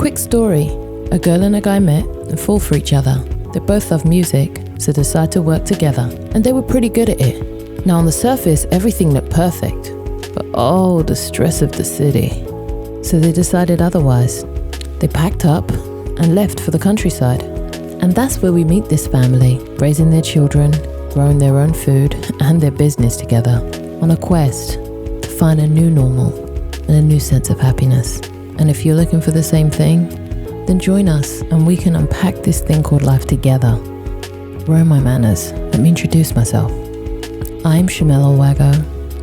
Quick story. A girl and a guy met and fall for each other. They both love music, so decide to work together. And they were pretty good at it. Now on the surface, everything looked perfect. But oh, the stress of the city. So they decided otherwise. They packed up and left for the countryside. And that's where we meet this family, raising their children, growing their own food and their business together, on a quest to find a new normal and a new sense of happiness. And if you're looking for the same thing, then join us and we can unpack this thing called life together. Where are my manners? Let me introduce myself. I'm Shamel Olwago,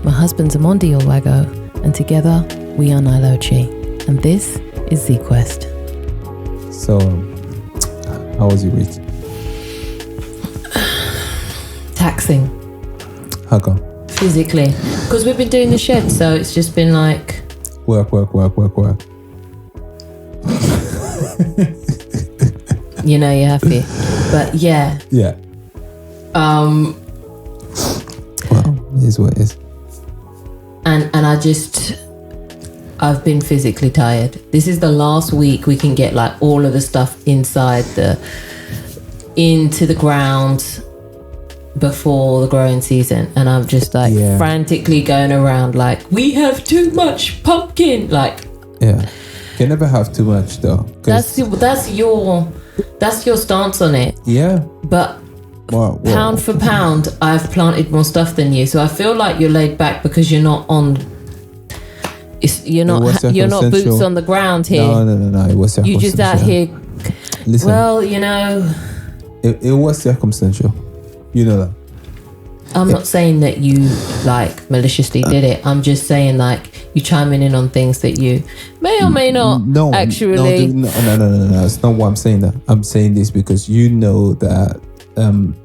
my husband's Omondi Olwago, and together we are Nile Ochi. And this is ZQuest. So, how was your week? Taxing. How come? Physically. Because we've been doing the shed, so it's just been like... Work. You know, you're happy. But yeah. Yeah. Well, it is what it is. And I've been physically tired. This is the last week we can get like all of the stuff into the ground before the growing season, and I'm just like frantically going around like, we have too much pumpkin. Like, yeah, you can never have too much though. That's your stance on it. Yeah, but pound for pound, I've planted more stuff than you, so I feel like you're laid back because you're not on. You're not boots on the ground here. No. It was circumstantial. You just out here. Listen, well, you know. It was circumstantial. You know that. I'm not saying that you like maliciously did it. I'm just saying like you chiming in on things that you may or may not actually. No. It's not what I'm saying. That I'm saying this because you know that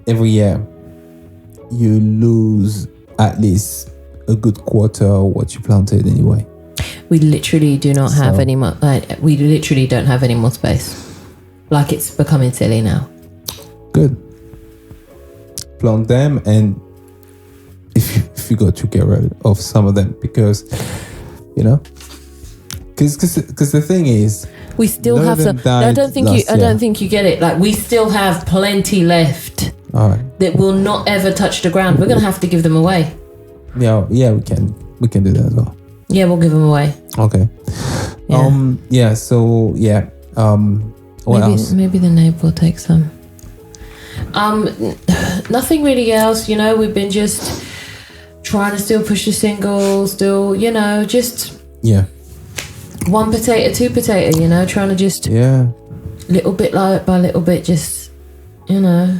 every year you lose at least a good quarter of what you planted anyway. We literally do not have any more. We literally don't have any more space. Like, it's becoming silly now. Good. Plant them, and if you got to get rid of some of them, because you know, because the thing is, we still have some. I don't think you get it. Like, we still have plenty left. All right. That will not ever touch the ground. We're gonna have to give them away. Yeah, we can do that as well. Yeah, we'll give them away. Okay. Yeah. What else? Maybe the neighbor will take some. Nothing really else. You know, we've been just trying to still push the single, still, you know, just one potato, two potato. You know, trying to just little bit by little bit, just, you know,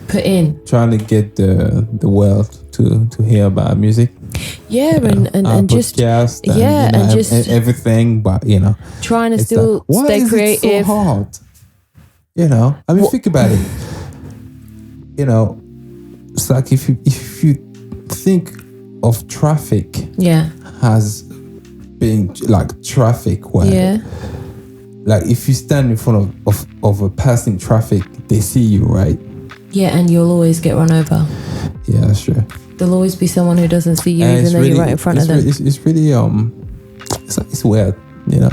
put in. Trying to get the world to hear about music. Yeah, and just and everything, but you know, trying to still stay creative. It so hard? You know, I mean, think about it. You know, it's like if you think of traffic, as being like traffic, where like if you stand in front of a passing traffic, they see you, right? Yeah, and you'll always get run over. Yeah, that's true. There'll always be someone who doesn't see you, even though you're right in front of them. It's really it's weird, you know.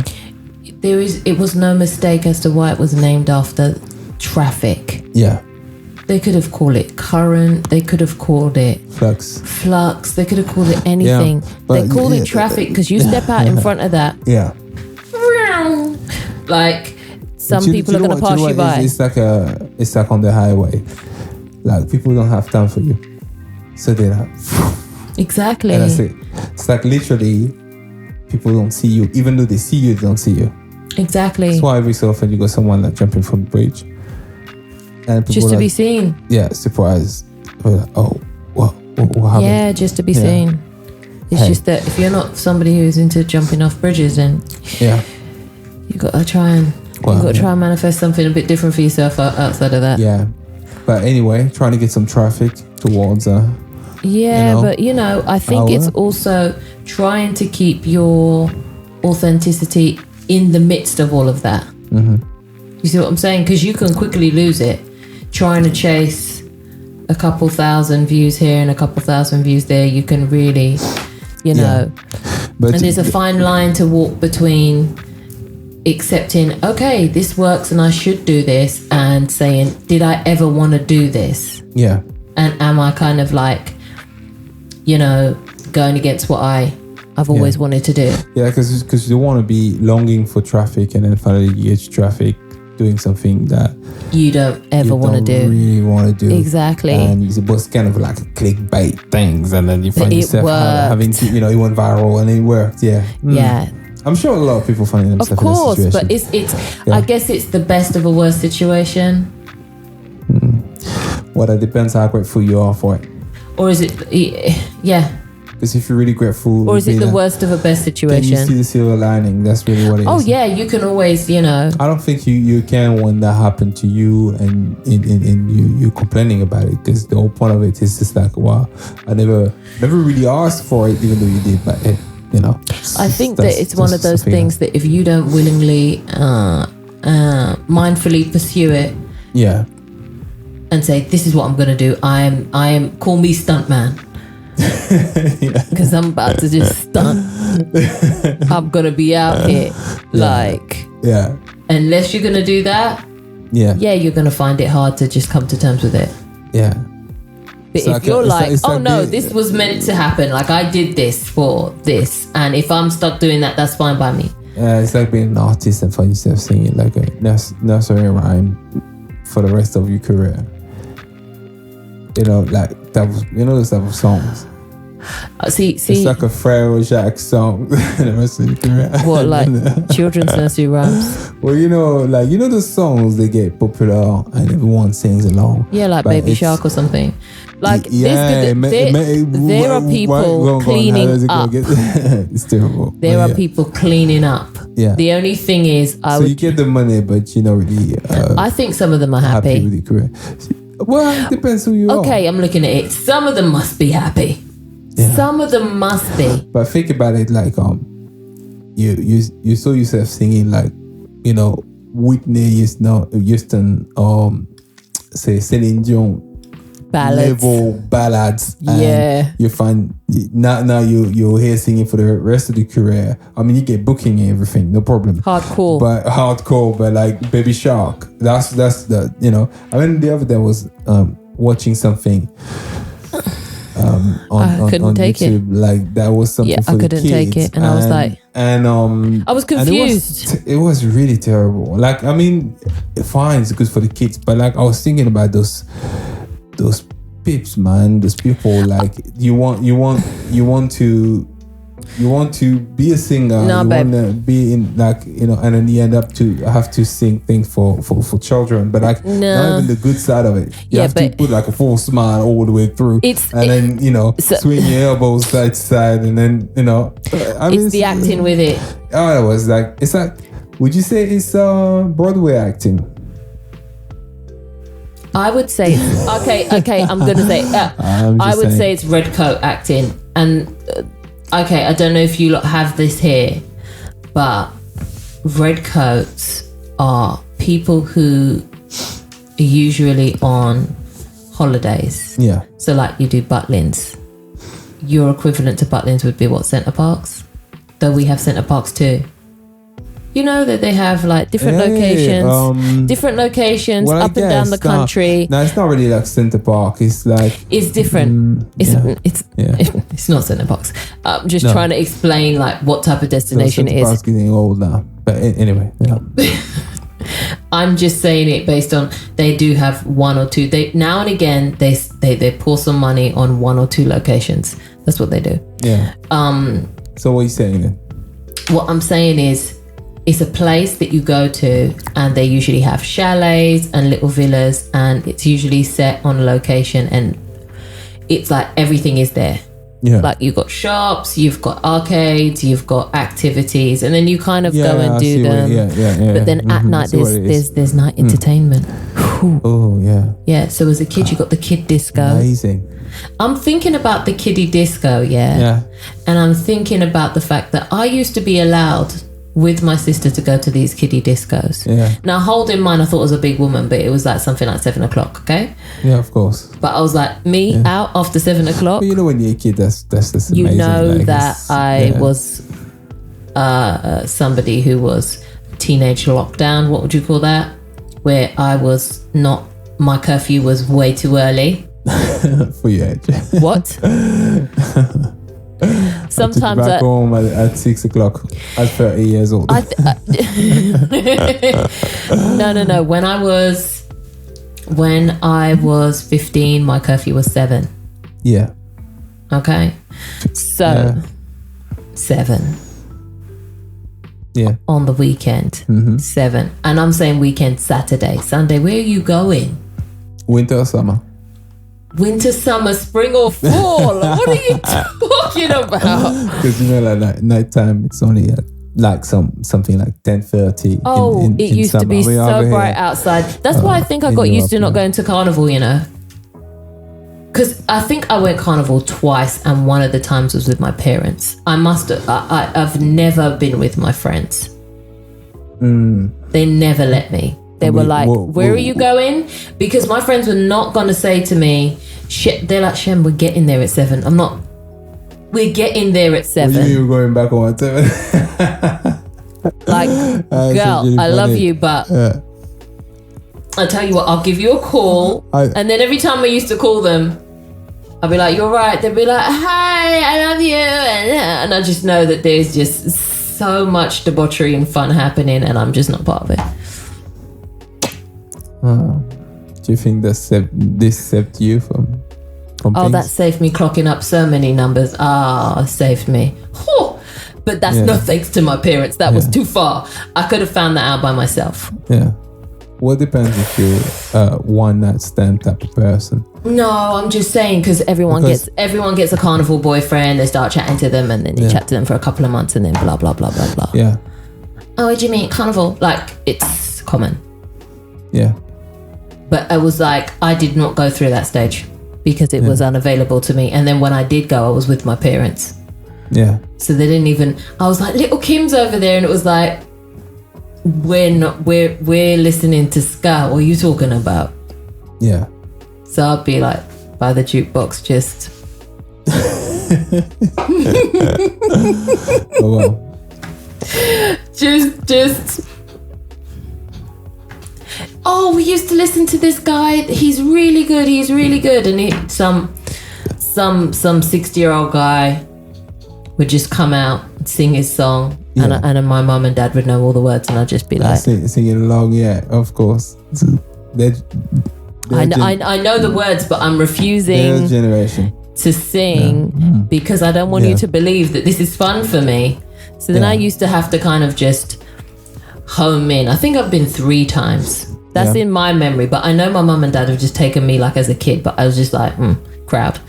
It was no mistake as to why it was named after traffic. Yeah. They could have called it current. They could have called it flux. They could have called it anything. They called it traffic because you step out in front of that. Yeah. Like, some people are going to pass you by. It's like on the highway. Like, people don't have time for you. So they're like, exactly. And that's it. It's like literally people don't see you. Even though they see you, they don't see you. Exactly. That's why every so often you got someone like jumping from the bridge. And just to be seen. Yeah, surprised. Like, oh, what happened? Yeah, just to be seen. It's just that if you're not somebody who's into jumping off bridges, then you got to try and manifest something a bit different for yourself outside of that. Yeah. But anyway, trying to get some traffic towards but you know, I think it's also trying to keep your authenticity in the midst of all of that. Mm-hmm. You see what I'm saying? Because you can quickly lose it trying to chase a couple thousand views here and a couple thousand views there. You can really, you know. and there's a fine line to walk between accepting, okay, this works and I should do this, and saying, did I ever want to do this? Yeah. And am I kind of like, going against what I've always wanted to do? Yeah, because you want to be longing for traffic, and then finally you get traffic doing something that you don't ever want to do. Really want to do. Exactly. And it was kind of like a clickbait things, and then you find yourself having to, it went viral and it worked. Yeah. Yeah. I'm sure a lot of people find themselves in this situation. Of course, but it's yeah. I guess it's the best of a worst situation. Well, that depends how grateful you are for it. Or is it, yeah. Because if you're really grateful... Or is it the worst of a best situation? Then you see the silver lining. That's really what it is. Oh, yeah, you can always, I don't think you can when that happened to you and you complaining about it. Because the whole point of it is just like, wow, I never really asked for it, even though you did. But, I think that it's one of those things that if you don't willingly, mindfully pursue it... Yeah. And say, this is what I'm going to do. I am, call me stuntman. Because I'm about to just stunt. I'm going to be out here. Yeah. Unless you're going to do that. Yeah. Yeah, you're going to find it hard to just come to terms with it. Yeah. But if you're this was meant to happen. Like, I did this for this. And if I'm stuck doing that, that's fine by me. Yeah, it's like being an artist and find yourself singing like a nursery rhyme for the rest of your career. Like that was, those type of songs. See, it's like a Pharoah Jacques song. The rest of your career. What, like children's nursery rhymes? Well, the songs they get popular and everyone sings along. Yeah, like Baby Shark or something. Like there are people cleaning up. It's terrible. There are people cleaning up. Yeah. The only thing is, you get the money, but you're not really. I think some of them are happy with your career. Well, it depends who you are. Okay, I'm looking at it. Some of them must be happy. Yeah. Some of them must be. But think about it, like you saw yourself singing like, Whitney Houston, say Celine Dion level ballads. Yeah. You find now you're here singing for the rest of the career. I mean, you get booking and everything, no problem. Hardcore, but like Baby Shark. That's the I mean, the other day I was watching something on YouTube. Like that was something for the kids. Yeah, I couldn't take it, and I was like, I was confused. It was really terrible. Like, I mean, fine, it's good for the kids, but like I was thinking about those pips, man. Those people, like you want to be a singer. No, you want to be in and then you end up to have to sing things for children. But like not even the good side of it. You have to put like a full smile all the way through. Then swing your elbows side to side, and then it's the acting with it. Oh, it was like it's like. Would you say it's Broadway acting? I would say okay. I'm gonna say I would say it's red coat acting, and okay, I don't know if you lot have this here, but red coats are people who are usually on holidays. Yeah. So like you do Butlins. Your equivalent to Butlins would be what, Centre Parks? Though we have Centre Parks too. You know that they have like different locations up and down the country. No, it's not really like Centre Park. It's like it's different. It's not Centre Parks. I'm just trying to explain like what type of destination it is. Centre Park's getting old now, but anyway. Yeah. I'm just saying it based on they do have one or two. They now and again they pour some money on one or two locations. That's what they do. Yeah. So what are you saying then? What I'm saying is, it's a place that you go to, and they usually have chalets and little villas, and it's usually set on a location, and it's like everything is there. Yeah. Like you've got shops, you've got arcades, you've got activities, and then you kind of go and do them. But then at night there's night entertainment. Oh yeah. Yeah. So as a kid, you got the kid disco. Amazing. I'm thinking about the kiddie disco, yeah. And I'm thinking about the fact that I used to be allowed with my sister to go to these kiddie discos. Yeah. Now, hold in mind, I thought I was a big woman, but it was like something like 7 o'clock, okay? Yeah, of course. But I was like, out after 7 o'clock. But when you're a kid, that's just amazing. You know that I was somebody who was teenage lockdown. What would you call that? Where I was not, my curfew was way too early. For your age. What? Sometimes I back home at 6 o'clock at 30 years old. No. When I was 15, my curfew was 7. Yeah. Okay. So 7. Yeah. On the weekend. 7. And I'm saying weekend, Saturday, Sunday. Where are you going? Winter or summer? Winter, summer, spring or fall? What are you talking about? Because like nighttime, it's only like something like 10:30. Oh, it used to be so bright outside. That's why I think I got used to not going to carnival, Because I think I went carnival twice, and one of the times was with my parents. I've never been with my friends. They never let me. They were like, where are you going? Because my friends were not going to say to me, they're like, Shem, we're getting there at 7. We're getting there at 7. You were going back on 7. Like, girl, really I love you, but I'll tell you what, I'll give you a call. And then every time I used to call them, I'll be like, you're right. They'll be like, hi, I love you. And I just know that there's just so much debauchery and fun happening, and I'm just not part of it. Do you think this saved you from things? That saved me clocking up so many numbers. Saved me. But that's no thanks to my parents. That was too far. I could have found that out by myself. Yeah. Well, it depends if you're a one-night stand type of person. No, I'm just saying because everyone gets a carnival boyfriend. They start chatting to them, and then they chat to them for a couple of months, and then blah blah blah blah blah. Yeah. Oh, what do you mean carnival? Like, it's common. Yeah. But I was like, I did not go through that stage because it was unavailable to me. And then when I did go, I was with my parents. Yeah. So they didn't even. I was like, little Kim's over there, and it was like, we're listening to ska. What are you talking about? Yeah. So I'd be like by the jukebox, just. Oh well. Just. Oh, we used to listen to this guy. He's really good. And some 60-year-old guy would just come out and sing his song, and my mum and dad would know all the words, and I'd just be like singing along. Yeah, of course. I know the words, but I'm refusing to sing because I don't want you to believe that this is fun for me. So then I used to have to kind of just home in. I think I've been 3 times. That's in my memory, but I know my mum and dad have just taken me like as a kid, but I was just like, crowd.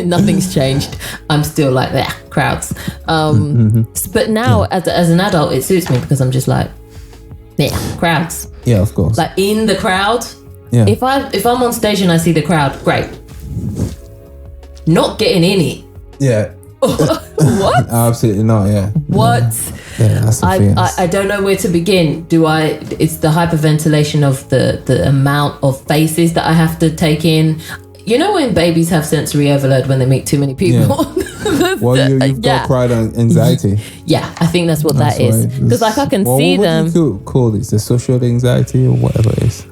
Nothing's changed. I'm still like that, crowds. But now as an adult, it suits me because I'm just like, crowds. Yeah, of course. Like in the crowd. Yeah. If I'm on stage and I see the crowd, great. Not getting in it. Yeah. What? Absolutely not. Yeah. What? Yeah, that's the thing. I don't know where to begin. It's the hyperventilation of the amount of faces that I have to take in. You know when babies have sensory overload when they meet too many people? Yeah. Well, you've got crowd anxiety. Yeah, I think that's what that is. Because like I can see them. What do you call this? The social anxiety or whatever it is?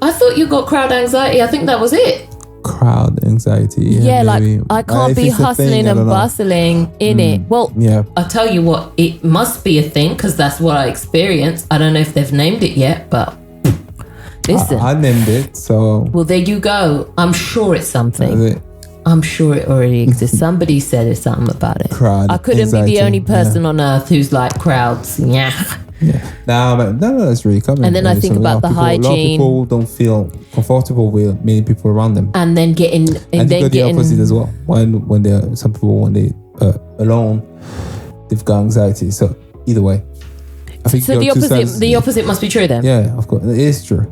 I thought you got crowd anxiety. I think that was it. Crowd anxiety. Yeah, like I can't be hustling and bustling in it. Well, I'll tell you what, it must be a thing because that's what I experienced. I don't know if they've named it yet, but listen. I named it, so. Well, there you go. I'm sure it's something. I'm sure it already exists. Somebody said it's something about it. Crowd I couldn't anxiety. be the only person on earth who's like crowds. Yeah. No, that's really common. And then I think about the hygiene. A lot of people don't feel comfortable with many people around them. And then getting... And then the opposite as well. When they're... Some people, when they alone, they've got anxiety. So either way. I think so the opposite must be true then? Yeah, of course. It is true.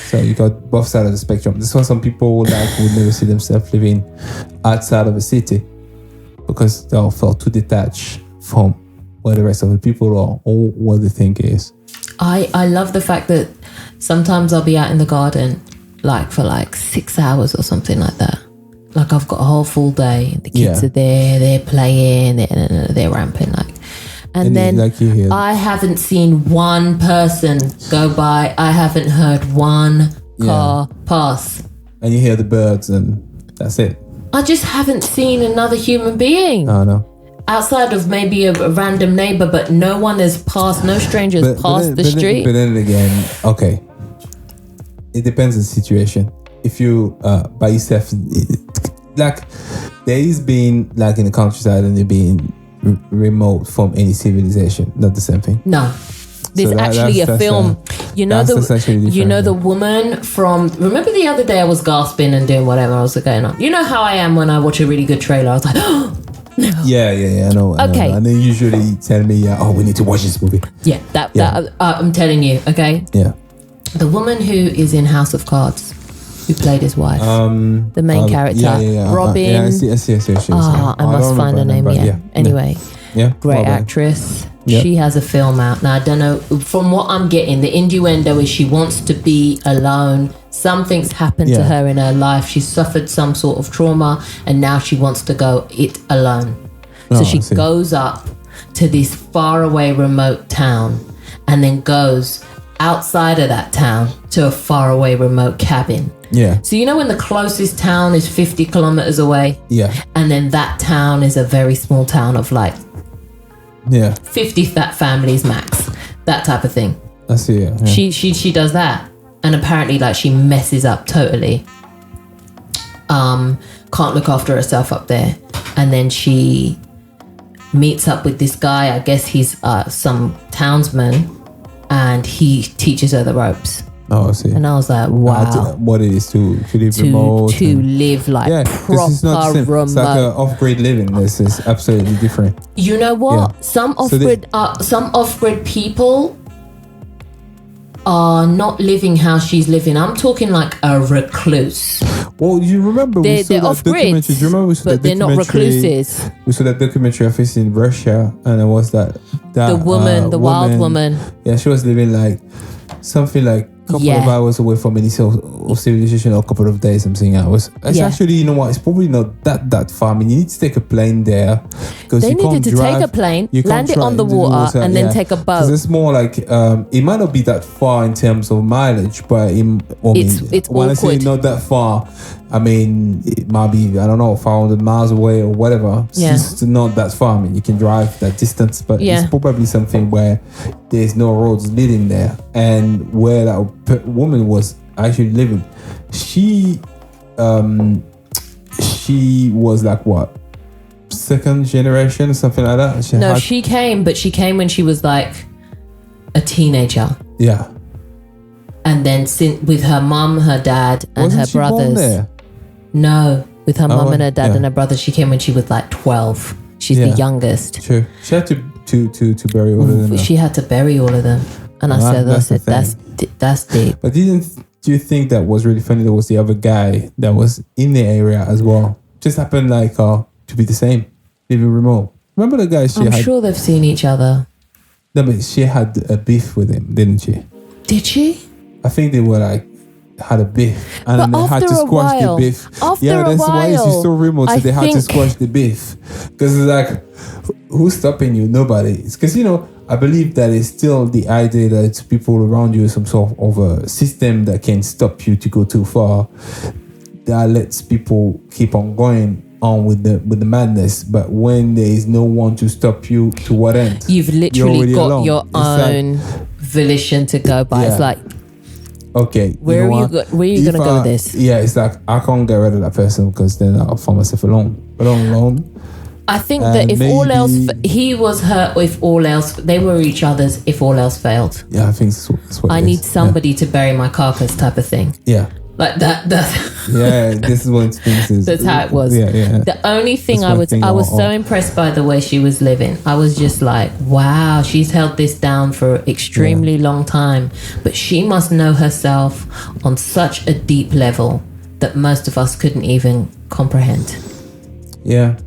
So you got both sides of the spectrum. This is why some people would never see themselves living outside of a city because they all felt too detached from where the rest of the people are or what they think is. I love the fact that sometimes I'll be out in the garden like for 6 hours or something like that. Like I've got a whole full day. The kids are there, they're playing, they're ramping like. And then like I haven't seen one person go by. I haven't heard one car pass. And you hear the birds and that's it. I just haven't seen another human being. Oh, no. Outside of maybe a random neighbor, but no one has passed, no strangers passed the street. But then again, okay. It depends on the situation. If you by yourself, like there is being like in the countryside and you're being remote from any civilization, not the same thing. No. There's actually a film. You know the woman from. Remember the other day I was gasping and doing whatever I was going on. You know how I am when I watch a really good trailer. I was like, oh. No. Yeah, I know. Okay. And they usually tell me, we need to watch this movie. Yeah, that I'm telling you, okay? Yeah. The woman who is in House of Cards, who played his wife, the main character, Robin. I see. I must find her name. Anyway, great Robin. Actress. Yep. She has a film out now. I don't know. From what I'm getting, the innuendo is she wants to be alone. Something's happened to her in her life. She's suffered some sort of trauma, and now she wants to go it alone. So she goes up to this faraway remote town, and then goes outside of that town to a faraway remote cabin. Yeah. So you know when the closest town is 50 kilometers away? Yeah. And then that town is a very small town of like 50 families max, that type of thing. I see. Yeah. She does that, and apparently like she messes up totally. Can't look after herself up there, and then she meets up with this guy. I guess he's some townsman, and he teaches her the ropes. Oh, I see. And I was like, wow. What it is to live remote. To live like proper it's not the same. remote. It's like off-grid living. This is absolutely different. You know what? Yeah. Some off-grid people are not living how she's living. I'm talking like a recluse. Well, you remember we saw that documentary. Do you remember we saw but they're not recluses. We saw that documentary of this in Russia, and it was that the woman, the wild woman. Yeah, she was living like something like a couple of hours away from any sort of civilization, or a couple of days. I'm saying it's actually, you know what? It's probably not that far. I mean, you need to take a plane there because they needed to take a plane, land it on the water, and then take a boat. It's more like it might not be that far in terms of mileage, but it's when awkward. I say not that far, I mean it might be 500 miles away or whatever. It's just not that far. I mean, you can drive that distance, but it's probably something where there's no roads leading there, and where that woman was actually living, she was like what, second generation or something like that. She came when she was like a teenager. Yeah. And then with her mum, her dad, and Wasn't her she brothers. Born there? No, with her mum and her dad and her brother, she came when she was like 12. She's the youngest. True. She had to bury all of them. She had to bury all of them. And I said, that's deep. But do you think that was really funny? There was the other guy that was in the area as well. Just happened like to be the same, living remote. Remember the guy I'm sure they've seen each other. No, but she had a beef with him, didn't she? Did she? I think they were like had a beef, and then they had to squash the beef. That's why it's so remote, so they had to squash the beef because it's like, who's stopping you? Nobody. It's because I believe that it's still the idea that it's people around you, some sort of a system that can stop you to go too far, that lets people keep on going on with the madness. But when there is no one to stop you, to what end? You've literally got your own volition to go by. It's like, okay, where are you going to go with this? Yeah, it's like I can't get rid of that person because then I'll find myself alone. I think that if all else, he was her, or if all else, they were each other's, if all else failed. Yeah, I think that's what I need somebody to bury my carcass type of thing. Yeah. Like that. Yeah, this is what things is. That's how it was. Yeah. The only thing I was so impressed by the way she was living. I was just like, wow, she's held this down for an extremely long time. But she must know herself on such a deep level that most of us couldn't even comprehend. Yeah.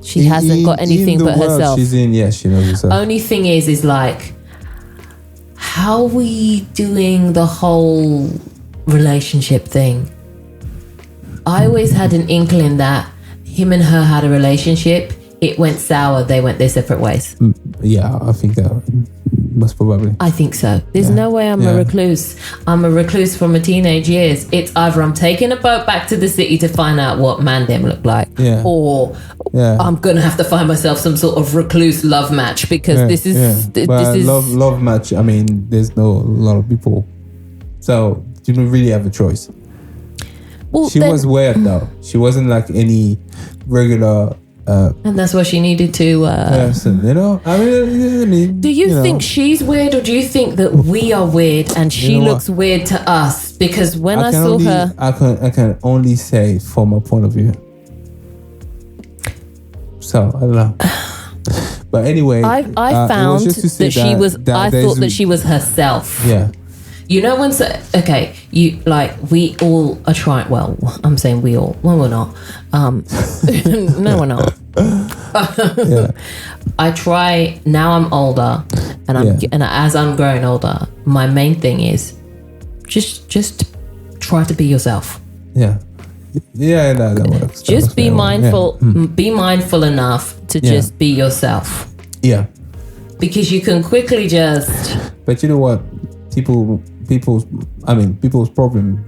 She hasn't got anything but herself. She's in, she knows herself. Only thing is like, how are we doing the whole relationship thing? I always had an inkling that him and her had a relationship. It went sour. They went their separate ways. Yeah, I think that most probably. I think so. There's no way I'm a recluse. I'm a recluse from my teenage years. It's either I'm taking a boat back to the city to find out what man them look like, or I'm gonna have to find myself some sort of recluse love match, because this is love match. I mean, there's a lot of people, so you don't really have a choice. Well, she was weird though. She wasn't like any regular. And that's why she needed to. Person, you know. I mean, do you think she's weird, or do you think that we are weird and she looks weird to us? Because when I saw her, I can only say from my point of view. So I don't know. But anyway, I found that she was. I thought that she was herself. Yeah. You know, we all are trying. Well, I'm saying we all. Well, we're not. No, we're not. I try now. I'm older, and as I'm growing older, my main thing is just try to be yourself. Yeah, that works. Just be mindful. Be mindful enough to just be yourself. Yeah, because you can quickly just. But you know what, people's problem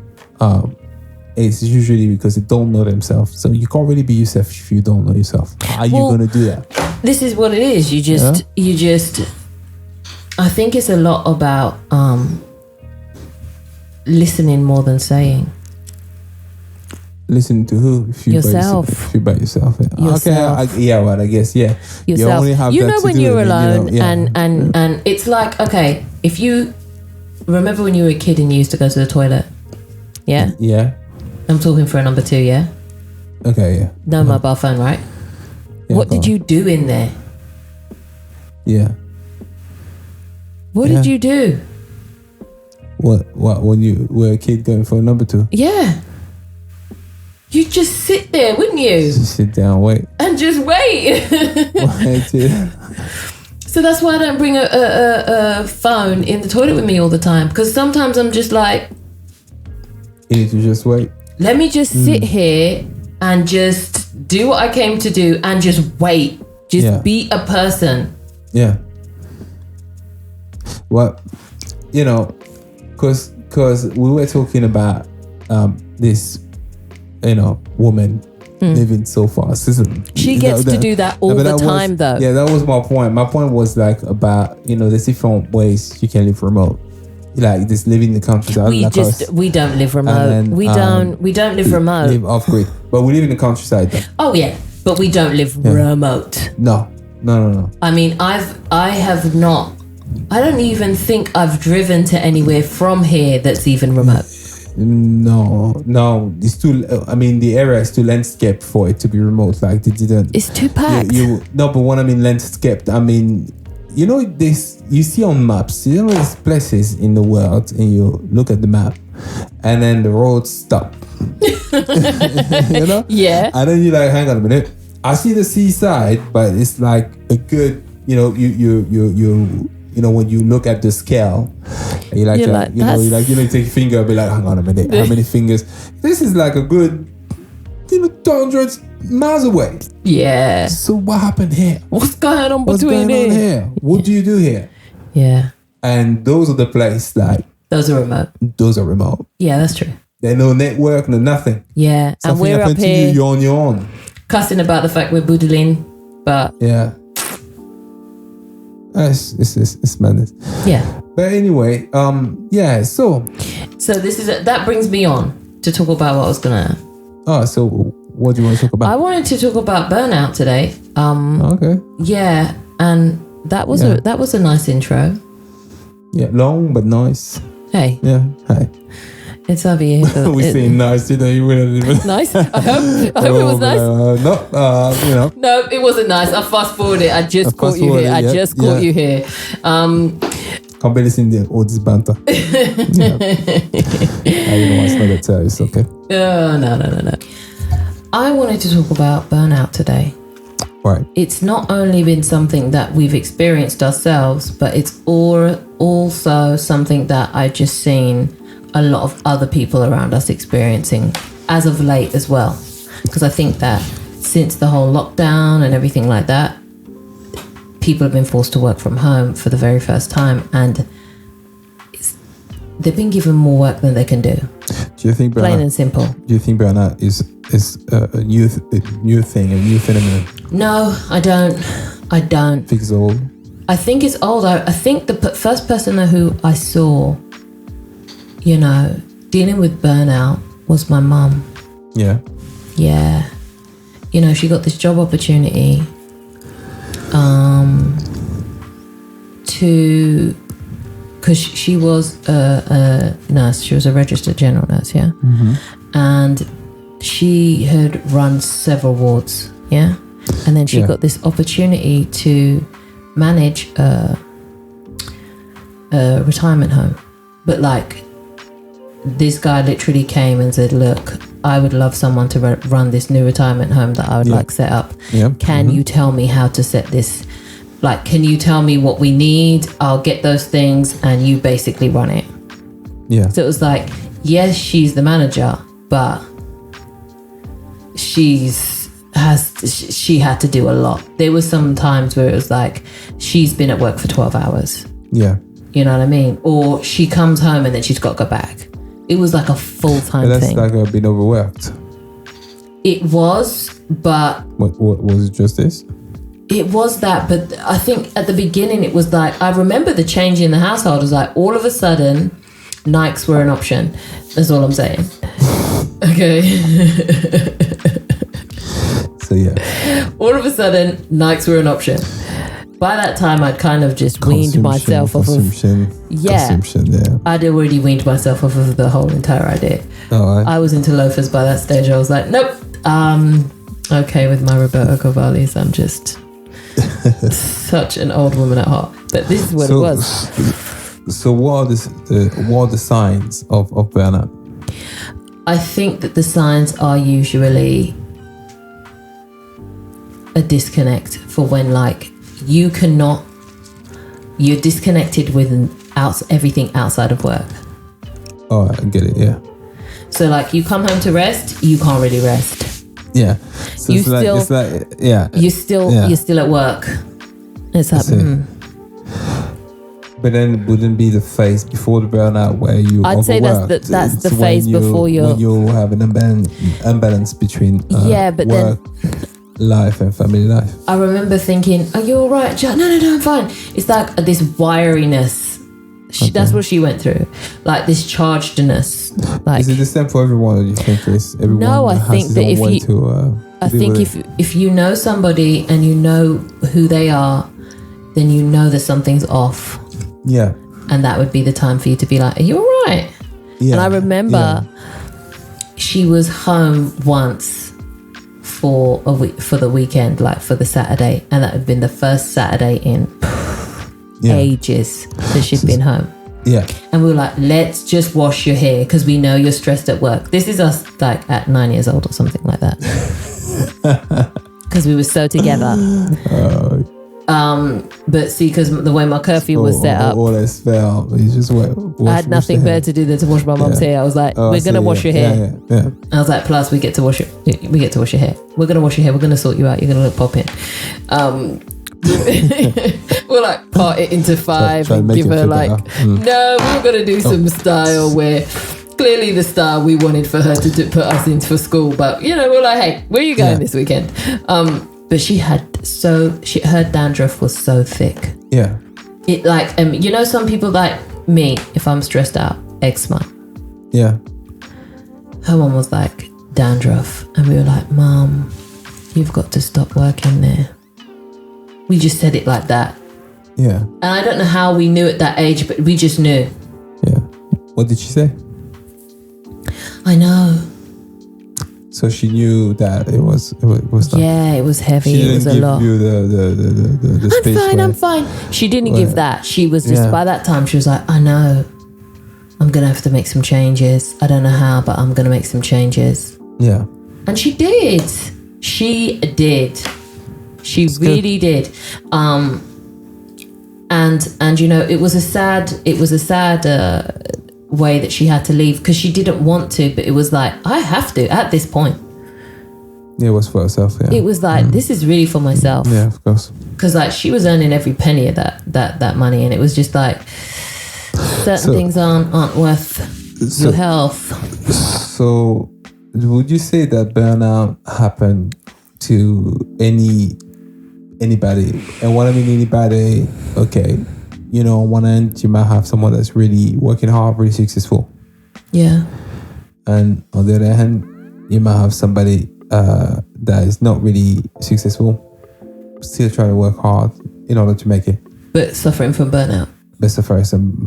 is usually because they don't know themselves. So you can't really be yourself if you don't know yourself. How are you going to do that? This is what it is. You just I think it's a lot about listening more than saying. Listening to who? Yourself. If you by yourself. Yourself. Okay, I guess, yeah. Yourself. You only have you that know to when do you're it, alone, you know, and it's like, okay, if you remember when you were a kid and you used to go to the toilet, yeah? Yeah. I'm talking for a number 2, yeah? Okay, yeah. No mobile phone, right? Yeah, what did you do in there? Yeah. What did you do? What when you were a kid going for a number 2? Yeah. You'd just sit there, wouldn't you? Just sit down, wait. And just wait. So that's why I don't bring a phone in the toilet with me all the time, because sometimes I'm just like, you need to just wait. Let me just sit here and just do what I came to do and just wait. Just be a person. Yeah. Well, you know, because we were talking about this, you know, woman living so fast, isn't she gets to do that all the time, though. Yeah, that was my point. My point was like about, you know, there's different ways you can live remote. Like just living in the countryside. We don't live remote. Then, we don't live remote. Live off grid, but we live in the countryside though. Oh yeah, but we don't live remote. No. I mean, I have not. I don't even think I've driven to anywhere from here that's even remote. No, it's too. I mean, the area is too landscaped for it to be remote. Like they didn't. It's too packed. But when I mean landscaped, I mean, you know, this you see on maps. You know, there's places in the world, and you look at the map, and then the roads stop. You know? Yeah. And then you're like, hang on a minute. I see the seaside, but it's like a good. You know, you know, when you look at the scale, you take your finger and be like, hang on a minute, how many fingers? This is like a good, 200 miles away. Yeah. So what happened here? What's going on between here? What do you do here? Yeah. And those are the places like. Those are remote. Yeah, that's true. There's no network, no nothing. Yeah. Something and we're up here. You're on your own. Cussing about the fact we're boodling, but. Yeah. It's madness. Yeah. But anyway, so this is that brings me on to talk about what I was gonna. Oh, so what do you want to talk about? I wanted to talk about burnout today. Okay. Yeah, and that was a nice intro. Yeah, long but nice. Hey. Yeah. Hi. It's over here. We saying nice, you know. You wouldn't even. Nice. I hope it was nice. You know. No, it wasn't nice. I fast forwarded. I just caught you here. I just caught you here. Can't be listening to all this banter. Yeah. You know what's not that tell. It's okay. No. I wanted to talk about burnout today. Right. It's not only been something that we've experienced ourselves, but it's also something that I've just seen a lot of other people around us experiencing as of late as well, because I think that since the whole lockdown and everything like that, people have been forced to work from home for the very first time, and they've been given more work than they can do. Do you think plain and simple? Do you think burnout is a new thing, a new phenomenon? No, I don't. I think it's old. I think it's old. I think the first person who I saw, you know, dealing with burnout was my mum. Yeah. Yeah. You know, she got this job opportunity because she was a nurse. She was a registered general nurse, yeah? Mm-hmm. And she had run several wards, yeah? And then she got this opportunity to manage a retirement home. But like, this guy literally came and said, look, I would love someone to run this new retirement home that I would like set up. Yeah. Can you tell me how to set this? Like, can you tell me what we need? I'll get those things and you basically run it. Yeah. So it was like, yes, she's the manager, but she had to do a lot. There was some times where it was like, she's been at work for 12 hours. Yeah. You know what I mean? Or she comes home and then she's got to go back. It was like a full-time thing. That's like being overworked. It was, but... What was it, just this? It was that, but I think at the beginning it was like, I remember the change in the household. It was like, all of a sudden, Nikes were an option. That's all I'm saying. Okay. So yeah. All of a sudden, Nikes were an option. By that time, I'd kind of just weaned myself off of... Yeah. I'd already weaned myself off of the whole entire idea. Oh, I was into loafers by that stage. I was like, nope. Okay with my Roberto Cavallis. I'm just such an old woman at heart. But this is what it was. So what are the signs of burnout? I think that the signs are usually a disconnect for when, like, you're disconnected with everything outside of work. Oh, I get it, yeah. So, like, you come home to rest, you can't really rest. Yeah. So you're still at work. It's like, But then wouldn't be the phase before the burnout where you I'd say that's the phase before you have an imbalance between but work, life and family life. I remember thinking, are you all right, Jack? No, I'm fine. It's like this wiriness. That's what she went through. Like this chargedness. Like, is it the same for everyone, or do you think everyone no, I think that if you know somebody and you know who they are, then you know that something's off. Yeah. And that would be the time for you to be like, are you all right? Yeah. And I remember she was home once for the weekend, like for the Saturday, and that had been the first Saturday in ages that she'd been home. Yeah. And we were like, let's just wash your hair because we know you're stressed at work. This is us like at 9 years old or something like that. Because we were so together. But see, because the way my curfew was set up, all else fell. You just I had nothing better to do than to wash my mum's hair. I was like, we're gonna wash your hair. Yeah. I was like, plus we get to wash your hair. We're gonna wash your hair. We're gonna sort you out. You're gonna look popping. We'll like part it into 5 and give her like no, we were gonna do some style where clearly the style we wanted for her to put us into for school, but you know, we're like, hey, where are you going this weekend? But her dandruff was so thick. Yeah. It like, you know, some people like me, if I'm stressed out, eczema. Yeah. Her one was like dandruff, and we were like, Mom, you've got to stop working there. We just said it like that. Yeah. And I don't know how we knew at that age, but we just knew. Yeah. What did she say? I know. So she knew that it was not. Yeah, it was heavy. She it was a lot. You the space. I'm fine. She didn't give that. She was just by that time. She was like, I know. I'm gonna have to make some changes. I don't know how, but I'm gonna make some changes. Yeah. And she did. She did. She really did. And you know, it was a sad way that she had to leave because she didn't want to, but it was like, I have to at this point. Yeah, it was for herself. Yeah, it was like, this is really for myself. Yeah, of course. Because like she was earning every penny of that money, and it was just like certain things aren't worth your health. So, would you say that burnout happened to anybody? And what I mean anybody, okay, you know, on one end you might have someone that's really working hard, really successful. Yeah. And on the other hand, you might have somebody that is not really successful, still trying to work hard in order to make it, but suffering from burnout.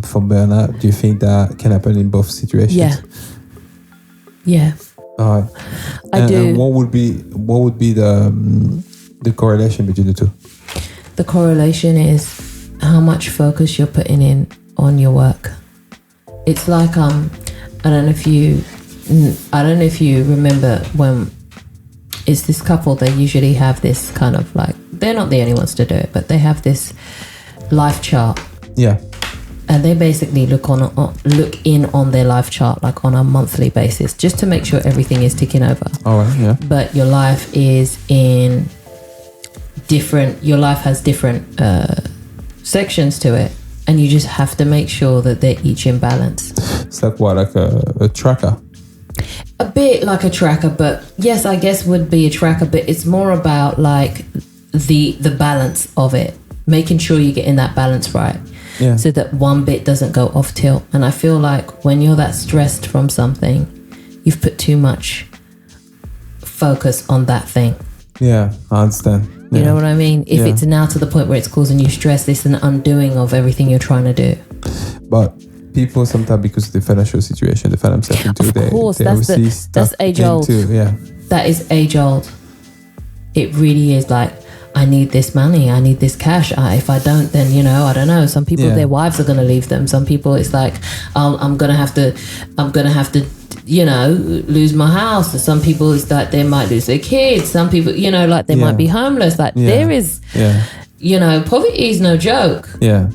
From burnout. Do you think that can happen in both situations? Yeah. All right. I do. And what would be the correlation between the two? The correlation is how much focus you're putting in on your work. It's like I don't know if you remember when it's this couple. They usually have this kind of like, they're not the only ones to do it, but they have this life chart. Yeah. And they basically look in on their life chart like on a monthly basis, just to make sure everything is ticking over. All right. Yeah. But your life is your life has different sections to it, and you just have to make sure that they're each in balance. It's like what, like a tracker? A bit like a tracker, but yes, I guess would be a tracker, but it's more about like the balance of it, making sure you're getting that balance right. Yeah. So that one bit doesn't go off tilt. And I feel like when you're that stressed from something, you've put too much focus on that thing. Yeah, I understand. Yeah. You know what I mean? If it's now to the point where it's causing you stress, it's an undoing of everything you're trying to do. But people sometimes, because of the financial situation they find themselves into, of course, that's age old. Yeah. That is age old. It really is like, I need this money, I need this cash. If I don't, then, you know, I don't know. Some people, their wives are going to leave them. Some people, it's like, I'm going to have to, you know, lose my house. Some people, it's like they might lose their kids. Some people, you know, like they might be homeless. Like there is, you know, poverty is no joke. Yeah.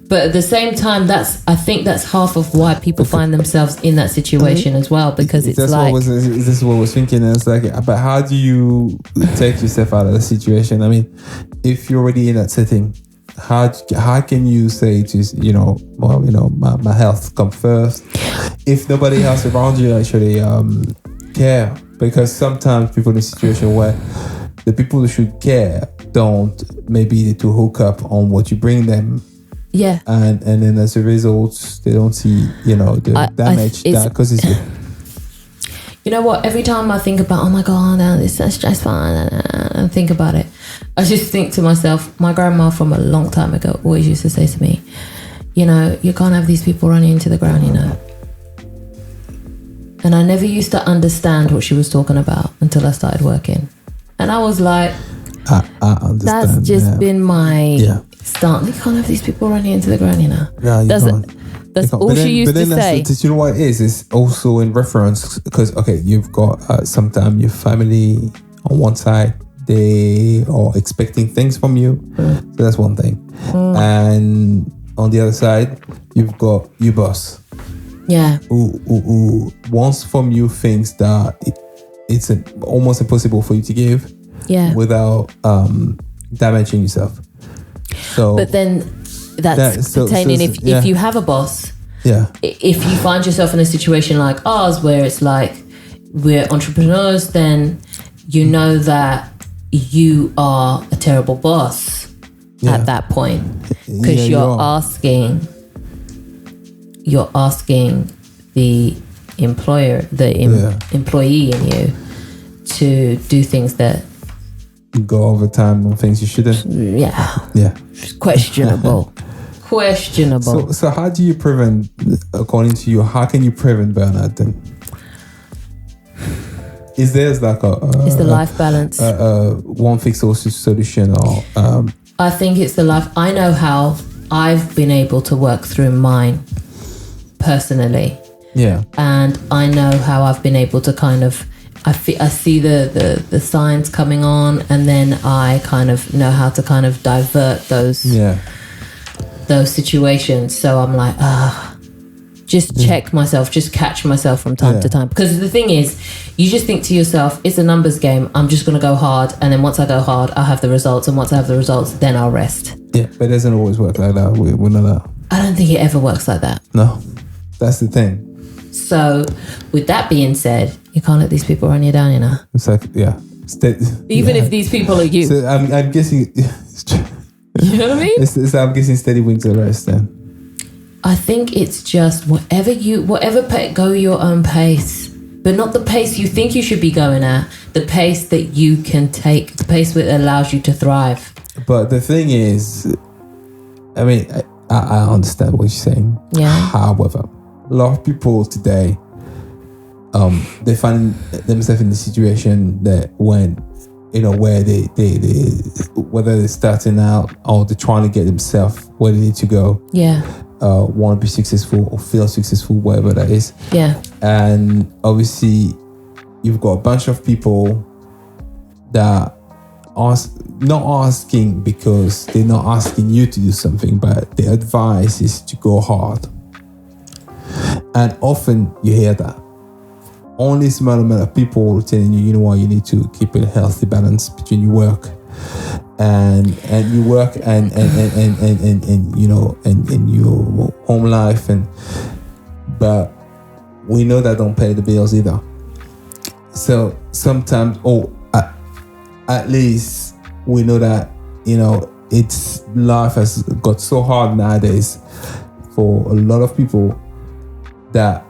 But at the same time, I think that's half of why people find themselves in that situation as well, because it's this is what I was thinking. And it's like, but how do you take yourself out of the situation? I mean, if you're already in that setting, how can you say to, you know, well, you know, my health comes first, if nobody else around you actually care? Because sometimes people in a situation where the people who should care don't maybe to hook up on what you bring them. Yeah. And then as a result, they don't see, you know, the damage that causes you. You know what? Every time I think about, oh my God, this is stressful, and think about it, I just think to myself, my grandma from a long time ago always used to say to me, you know, you can't have these people running into the ground, you know. And I never used to understand what she was talking about until I started working. And I was like, I understand. That's just been my stance. You can't have these people running into the ground, you know. Yeah, that's all she used to say. You know what it is? It's also in reference because, okay, you've got sometimes your family on one side, they are expecting things from you. So that's one thing. And on the other side, you've got your boss. Yeah. Who wants from you things that it's almost impossible for you to give. Yeah. Without damaging yourself. So, but then that's pertaining if you have a boss. Yeah. If you find yourself in a situation like ours where it's like we're entrepreneurs, then you know that you are a terrible boss at that point, because you're asking the employer, employee in you to do things that go over time on things you shouldn't. Yeah. It's questionable. So how do you prevent, according to you, how can you prevent burnout then? Is there like it's the life balance, one fix all solution, or I think it's the life. I know how I've been able to work through mine personally. Yeah. And I know how I've been able to kind of, I see the signs coming on, and then I kind of know how to kind of divert those situations. So I'm like, just check myself, just catch myself from time to time. Because the thing is, you just think to yourself, it's a numbers game. I'm just going to go hard. And then once I go hard, I'll have the results. And once I have the results, then I'll rest. Yeah, but it doesn't always work like that. We're not that. I don't think it ever works like that. No, that's the thing. So with that being said, you can't let these people run you down, you know? It's like, Even if these people are you. So I'm guessing... You know what I mean? So I'm guessing steady wins the rest then. I think it's just go your own pace, but not the pace you think you should be going at, the pace that you can take, the pace that allows you to thrive. But the thing is, I mean, I understand what you're saying. Yeah. However, a lot of people today, they find themselves in the situation that when, you know, where they whether they're starting out or they're trying to get themselves where they need to go. Yeah. Want to be successful or feel successful, whatever that is. Yeah. And obviously, you've got a bunch of people that are not asking because they're not asking you to do something, but the advice is to go hard. And often you hear that. Only small amount of people telling you, you know what, you need to keep a healthy balance between your work and your work and you know and your home life, but we know that don't pay the bills either. So sometimes, at least we know that, you know, life has got so hard nowadays for a lot of people that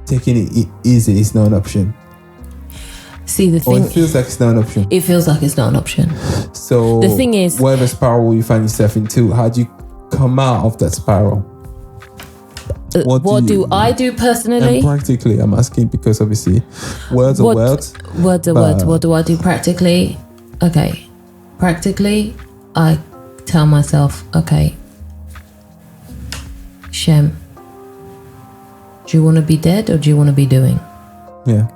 taking it easy is not an option. See, the thing... Or it feels like it's not an option. It feels like it's not an option. So the thing is... whatever spiral you find yourself into, how do you come out of that spiral? What do I do personally? And practically, I'm asking because obviously words are words. Words are words. What do I do practically? Okay. Practically, I tell myself, okay, Shem, do you want to be dead or do you want to be doing? Yeah.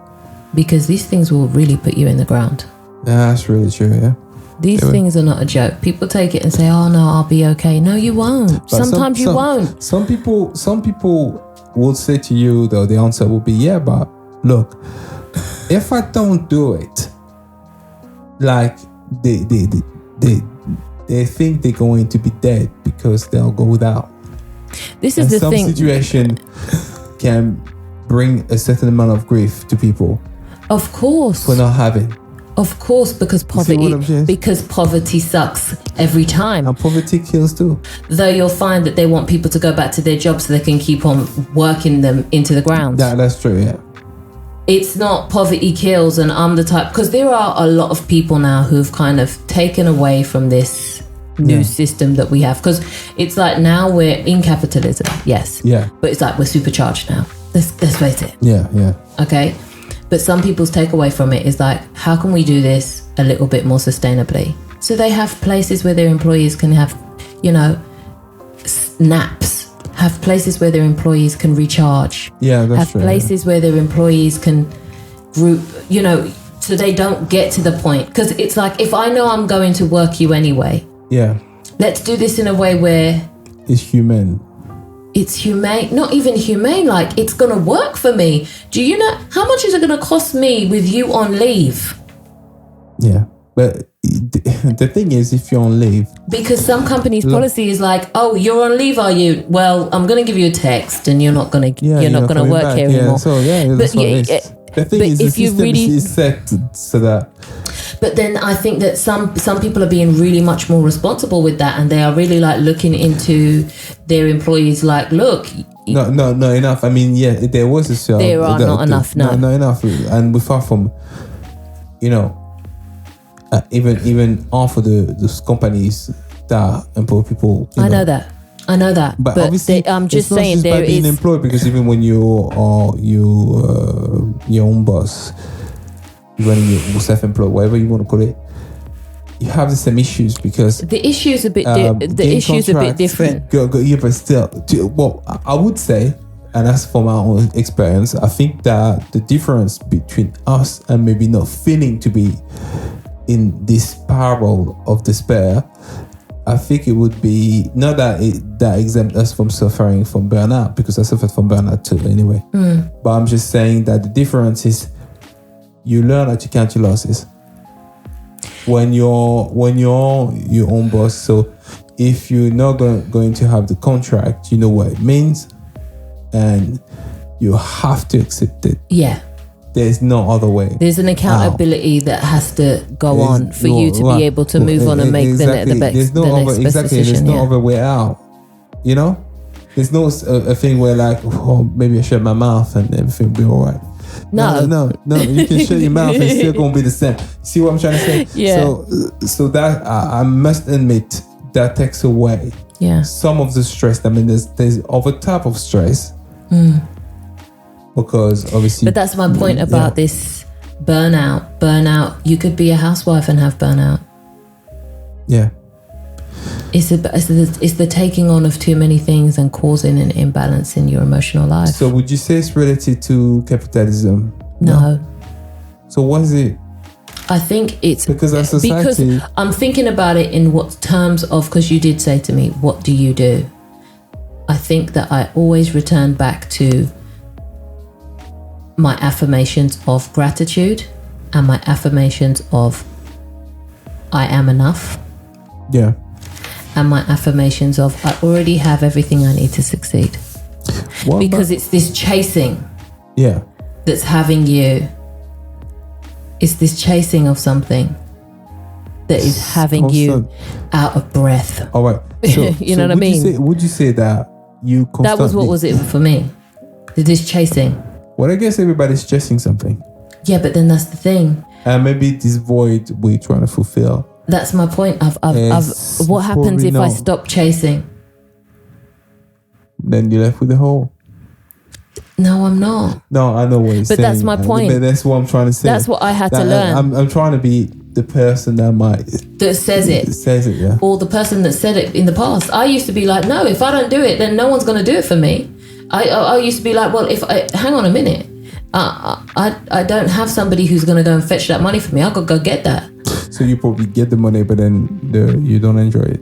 Because these things will really put you in the ground. Yeah, that's really true, yeah. These things are not a joke. People take it and say, oh no, I'll be okay. No, you won't. But sometimes you won't. Some people will say to you, though, the answer will be, yeah, but look, if I don't do it, like they think they're going to be dead because they'll go without. This is the thing. Some situation can bring a certain amount of grief to people. Of course. For not having. Of course, because poverty sucks every time. And poverty kills too. Though you'll find that they want people to go back to their jobs so they can keep on working them into the ground. Yeah, that's true, yeah. It's not poverty kills, and I'm the type, because there are a lot of people now who've kind of taken away from this new system that we have, because it's like now we're in capitalism, yes. Yeah. But it's like we're supercharged now. Let's face it. Yeah, yeah. Okay. But some people's takeaway from it is like, how can we do this a little bit more sustainably? So they have places where their employees can have, you know, naps, have places where their employees can recharge. Yeah, that's true. Have places where their employees can group, you know, so they don't get to the point. Because it's like, if I know I'm going to work you anyway. Yeah. Let's do this in a way where... It's humane. It's humane, not even humane, like it's gonna work for me. Do you know how much is it gonna cost me with you on leave? Yeah, but the thing is, if you're on leave, because some companies' policy is like, oh, you're on leave, are you? Well, I'm gonna give you a text, and you're not gonna work back. here anymore. So that's what it is. The thing is, the system is set so that. But then I think that some people are being really much more responsible with that, and they are really like looking into their employees. Like, look, no, enough. I mean, yeah, there was a show. There are not enough. No, not enough, and we're far from, you know, even half of those companies that employ people. I know that. But obviously, I'm just saying just there is being employed, because even when you are your own boss, when you're self-employed, whatever you want to call it, you have the same issues, because the issues a bit different. Yeah, but still, well, I would say, and that's from my own experience, I think that the difference between us and maybe not feeling to be in this spiral of despair I think it would be not that exempt us from suffering from burnout, because I suffered from burnout too anyway. But I'm just saying that the difference is you learn how to count your losses when you're your own boss. So if you're not going to have the contract, you know what it means, and you have to accept it. Yeah. There's no other way. There's an accountability that has to go on for you to be able to move on and make the next best decision. There's no other way out. You know? There's no a thing where like, oh, maybe I shut my mouth and everything will be all right. No. You can shut your mouth and it's still going to be the same. See what I'm trying to say? Yeah. So that I must admit that takes away some of the stress. I mean, there's other type of stress. Because obviously, but that's my point about this burnout. You could be a housewife and have burnout. Yeah, it's the taking on of too many things and causing an imbalance in your emotional life. So would you say it's related to capitalism? No. So what is it? I think it's because our society. Because I'm thinking about it in what terms of, because you did say to me, what do you do? I think that I always return back to my affirmations of gratitude and my affirmations of I am enough. Yeah. And my affirmations of I already have everything I need to succeed. Because it's this chasing. Yeah. That's having you. It's this chasing of something that is having you out of breath. All right. So, you know what I mean? Would you say that you constantly... That was what was it for me. This chasing. Well, I guess everybody's chasing something. Yeah, but then that's the thing. And maybe this void we're trying to fulfill. That's my point. What happens if I stop chasing? Then you're left with the hole. No, I'm not. No, I know what you're saying. But that's my point. But that's what I'm trying to say. That's what I had to learn. I'm trying to be the person that says it. Yeah. Or the person that said it in the past. I used to be like, no, if I don't do it, then no one's going to do it for me. I used to be like, well, hang on a minute. I don't have somebody who's going to go and fetch that money for me. I've got to go get that. So you probably get the money, but then you don't enjoy it.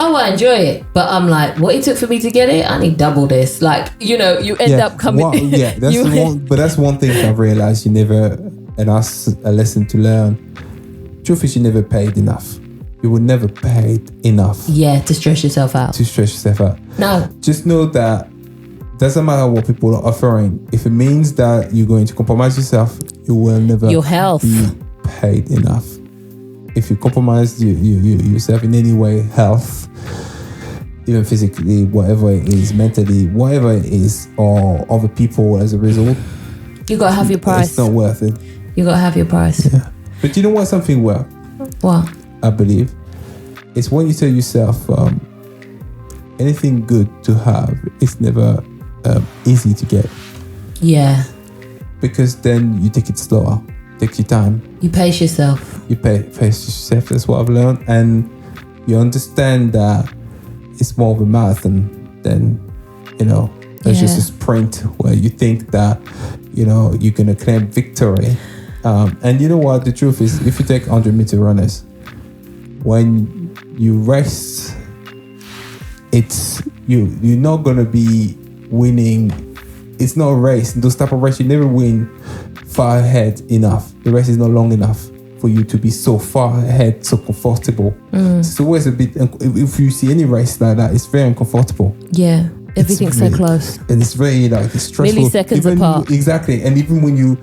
Oh, I enjoy it. But I'm like, what it took for me to get it, I need double this. Like, you end up coming... that's one thing I've realized you never... And that's a lesson to learn. Truth is, you never paid enough. You were never paid enough. Yeah, to stress yourself out. No. Just know that doesn't matter what people are offering. If it means that you're going to compromise yourself, you will never your health be paid enough. If you compromise yourself in any way, health, even physically, whatever it is, mentally, whatever it is, or other people as a result, you gotta have your price. It's not worth it. You gotta have your price. Yeah. But you know what? Something worth. What? I believe it's when you tell yourself anything good to have, it's never easy to get. Yeah. Because then you take it slower, take your time. You pace yourself. You pace yourself. That's what I've learned, and you understand that it's more of a marathon than it's just a sprint where you think that you're gonna claim victory. And you know what? The truth is, if you take 100-meter runners, when you race, it's you're not gonna be winning. It's not a race. Those type of race, you never win far ahead enough. The race is not long enough for you to be so far ahead, so comfortable. It's always a bit. If you see any race like that, it's very uncomfortable. Yeah, everything's so close, and it's very it's stressful. Milliseconds apart. Exactly, and even when you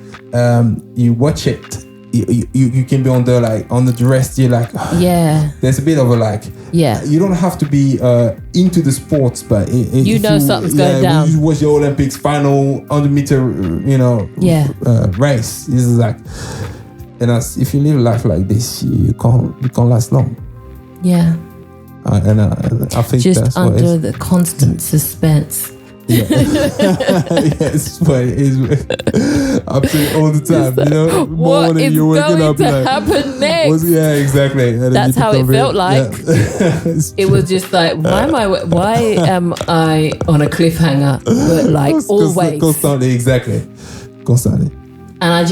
watch it, you can be on the rest. You're like, yeah. There's a bit of you don't have to be into the sports, but something's going down. When you watch the Olympics final 100-meter, race. This is like, and if you live life like this, you can't last long. Yeah. And I think just that's under what it is. the constant suspense. Yeah. Yes, but it is absolutely all the time. What is going to happen next? Exactly. And that's how it felt like. It was just like, why am I on a cliffhanger? But always. Constantly, exactly. Constantly. And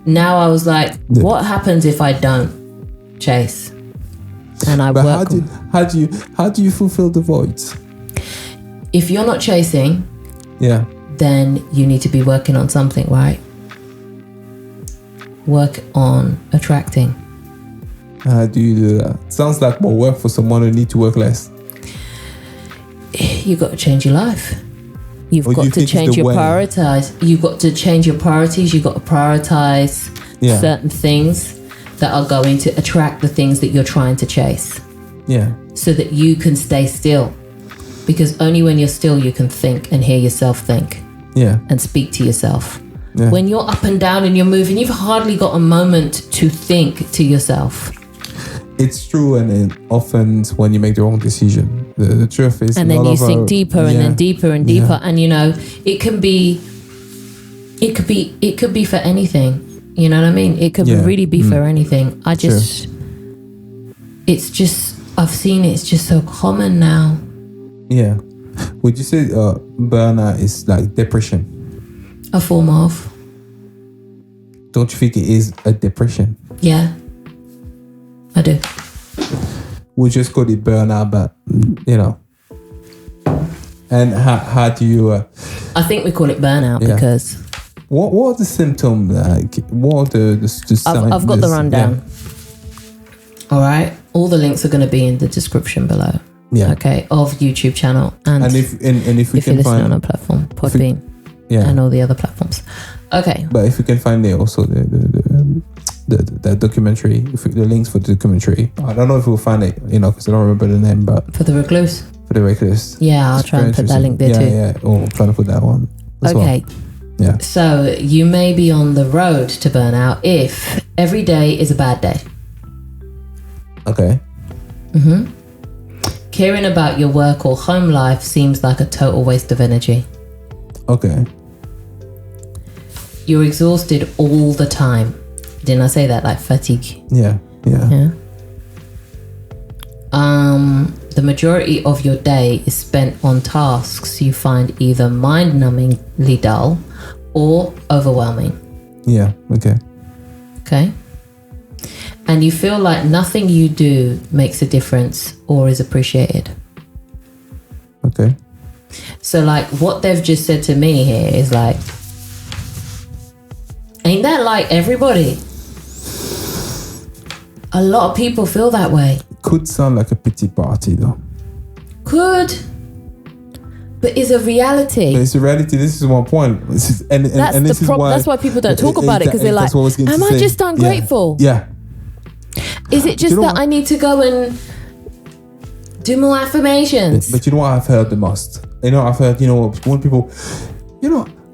now I was like, what happens if I don't chase? And I but work. How do you fulfill the voids? If you're not chasing, then you need to be working on something, right? Work on attracting. How do you do that? Sounds like more work for someone who need to work less. You got to change your life. You've got to change your priorities. You've got to change your priorities. You've got to prioritize certain things that are going to attract the things that you're trying to chase. Yeah. So that you can stay still. Because only when you're still, you can think and hear yourself think. Yeah. And speak to yourself. Yeah. When you're up and down and you're moving, you've hardly got a moment to think to yourself. It's true, and it often when you make the wrong decision, the truth is, and then you sink deeper and then deeper and deeper, and you know it could be for anything. You know what I mean? It could really be for anything. It's just I've seen it's just so common now. Yeah. Would you say burnout is like depression? A form of. Don't you think it is a depression? Yeah. I do. We just call it burnout, but you know. And how do you? I think we call it burnout because. What are the symptoms like? What are the signs? I've got the rundown. Yeah. All right, all the links are going to be in the description below. Yeah. Okay, of YouTube channel and if we can find on a platform, Podbean, and all the other platforms. Okay. But if we can find there also the documentary, the links for the documentary. I don't know if we'll find it, because I don't remember the name, but for the recluse. For the recluse. Yeah, I'll try and put that link there too. Yeah, I'm trying to put that one. Okay. Well. Yeah. So you may be on the road to burnout if every day is a bad day. Okay. Mm-hmm. Caring about your work or home life seems like a total waste of energy. Okay. You're exhausted all the time. Didn't I say that? Like fatigue. Yeah. The majority of your day is spent on tasks you find either mind-numbingly dull or overwhelming. Yeah. Okay. And you feel like nothing you do makes a difference or is appreciated. Okay. So like what they've just said to me here is like, ain't that like everybody? A lot of people feel that way. Could sound like a pity party though. Could. But it's a reality. But it's a reality. This is one point. This is why people don't talk about it, because they're like, am I just ungrateful? Yeah. Is it just that I need to go and do more affirmations? But you know what I've heard the most? I've heard, when people,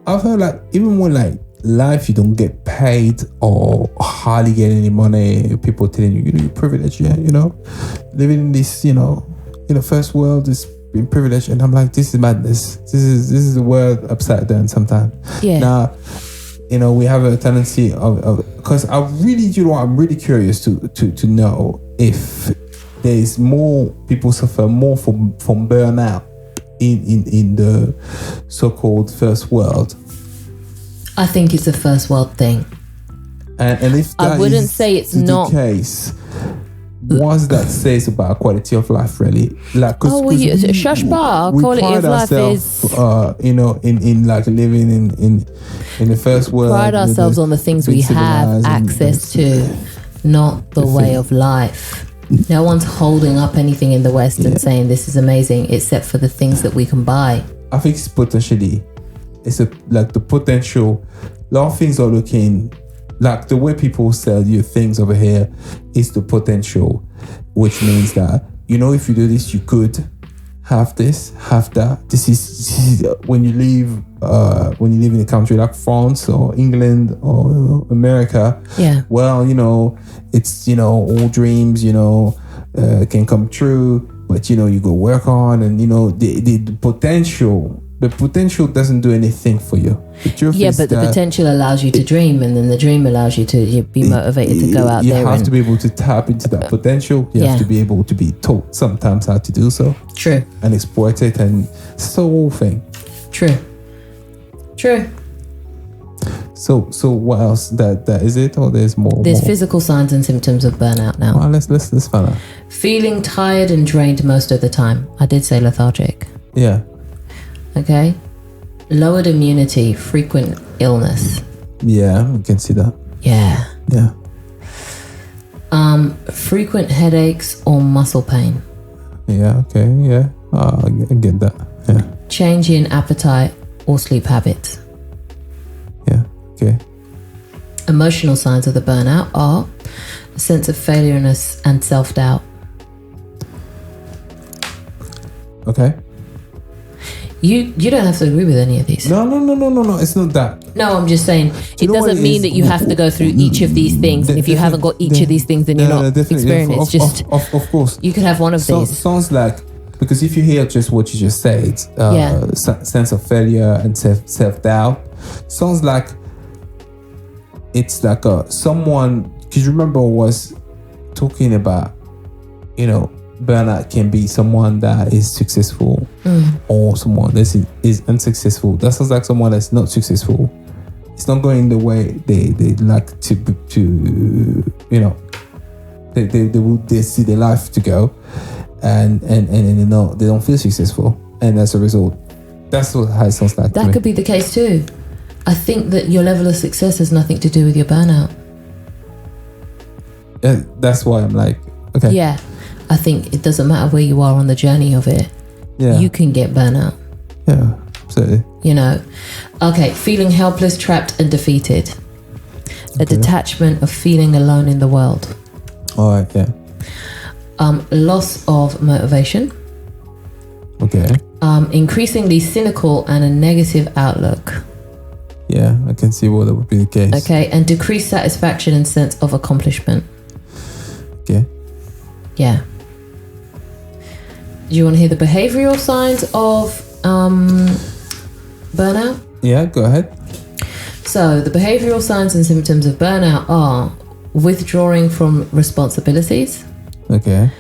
I've heard like, even when like life you don't get paid or hardly get any money, people telling you, you're privileged, living in this, first world is being privileged. And I'm like, this is madness. This is the world upside down sometimes. Yeah. Now, we have a tendency of because I'm really curious to know if there is more people suffer more from burnout in the so-called first world. I think it's a first world thing. And if that I wouldn't say it's not the case, what that says about quality of life, really? Like, Shashba, quality of life is, in like living in the first world. Pride ourselves on the things we have access to, not the way of life. No one's holding up anything in the West and saying this is amazing, except for the things that we can buy. I think it's potentially, the potential. A lot of things are looking. Like the way people sell you things over here is the potential, which means that, if you do this, you could have this, have that. This is when you live in a country like France or England or America. Yeah. Well, it's, all dreams, can come true, but, you go work on and, the potential. The potential doesn't do anything for you. But the potential allows you to dream, and then the dream allows you to be motivated to go out there. You have to be able to tap into that potential. You have to be able to be taught sometimes how to do so. True. And exploit it, and it's the whole thing. True. So what else? That is it, or there's more? There's physical signs and symptoms of burnout now. Well, let's find out. Feeling tired and drained most of the time. I did say lethargic. Yeah. Okay. Lowered immunity, frequent illness. Yeah, I can see that. Yeah. Yeah. Frequent headaches or muscle pain. Yeah. Okay. Yeah. I get that. Yeah. Change in appetite or sleep habits. Yeah. Okay. Emotional signs of the burnout are a sense of failureness and self-doubt. Okay. You don't have to agree with any of these. No. It's not that. No, I'm just saying it doesn't mean that you have to go through each of these things. If you haven't got each of these things, then you're not experiencing. It's just of course you could have one of these. Sounds like, because if you hear just what you just said, sense of failure and self-doubt, sounds like it's like someone. Because remember, I was talking about, burnout can be someone that is successful or someone that is unsuccessful. That sounds like someone that's not successful. It's not going the way they like to they see their life to go, and they don't feel successful, and as a result, that's what it sounds like. That could be the case too. I think that your level of success has nothing to do with your burnout. That's why I'm like, okay. Yeah. I think it doesn't matter where you are on the journey of it. Yeah. You can get burnout. Yeah, absolutely. Okay, feeling helpless, trapped and defeated. A detachment of feeling alone in the world. All right, yeah. Loss of motivation. Okay. Increasingly cynical and a negative outlook. Yeah, I can see why that would be the case. Okay, and decreased satisfaction and sense of accomplishment. Okay. Yeah. Do you want to hear the behavioral signs of burnout? Yeah, go ahead. So the behavioral signs and symptoms of burnout are withdrawing from responsibilities. Okay.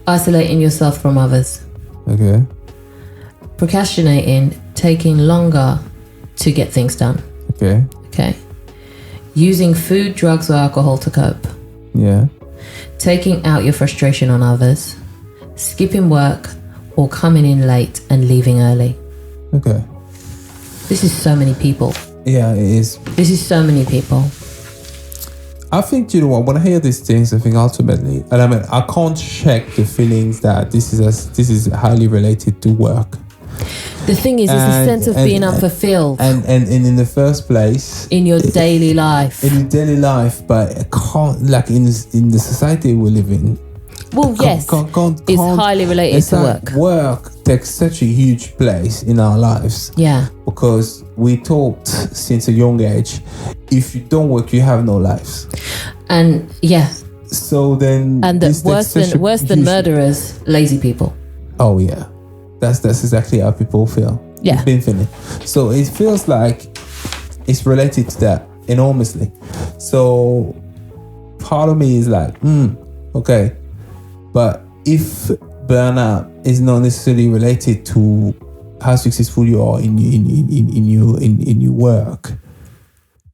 Isolating yourself from others. Okay. Procrastinating, taking longer to get things done. Okay. Okay. Using food, drugs or alcohol to cope. Yeah. Taking out your frustration on others. Skipping work or coming in late and leaving early. Okay. This is so many people. Yeah, it is. This is so many people. I think, when I hear these things, I think ultimately, and I mean, I can't check the feelings that this is highly related to work. The thing is, it's a sense of being unfulfilled. And in the first place, in your daily life. In your daily life, but it can't, like in the society we live in. Well, yes, it's highly related to work. Work takes such a huge place in our lives. Yeah. Because we taught since a young age, if you don't work, you have no lives. And yeah. So then, and worse than murderers, lazy people. Oh yeah, that's exactly how people feel. Yeah. It's been feeling. So it feels like it's related to that enormously. So part of me is like, okay. But if burnout is not necessarily related to how successful you are in your work,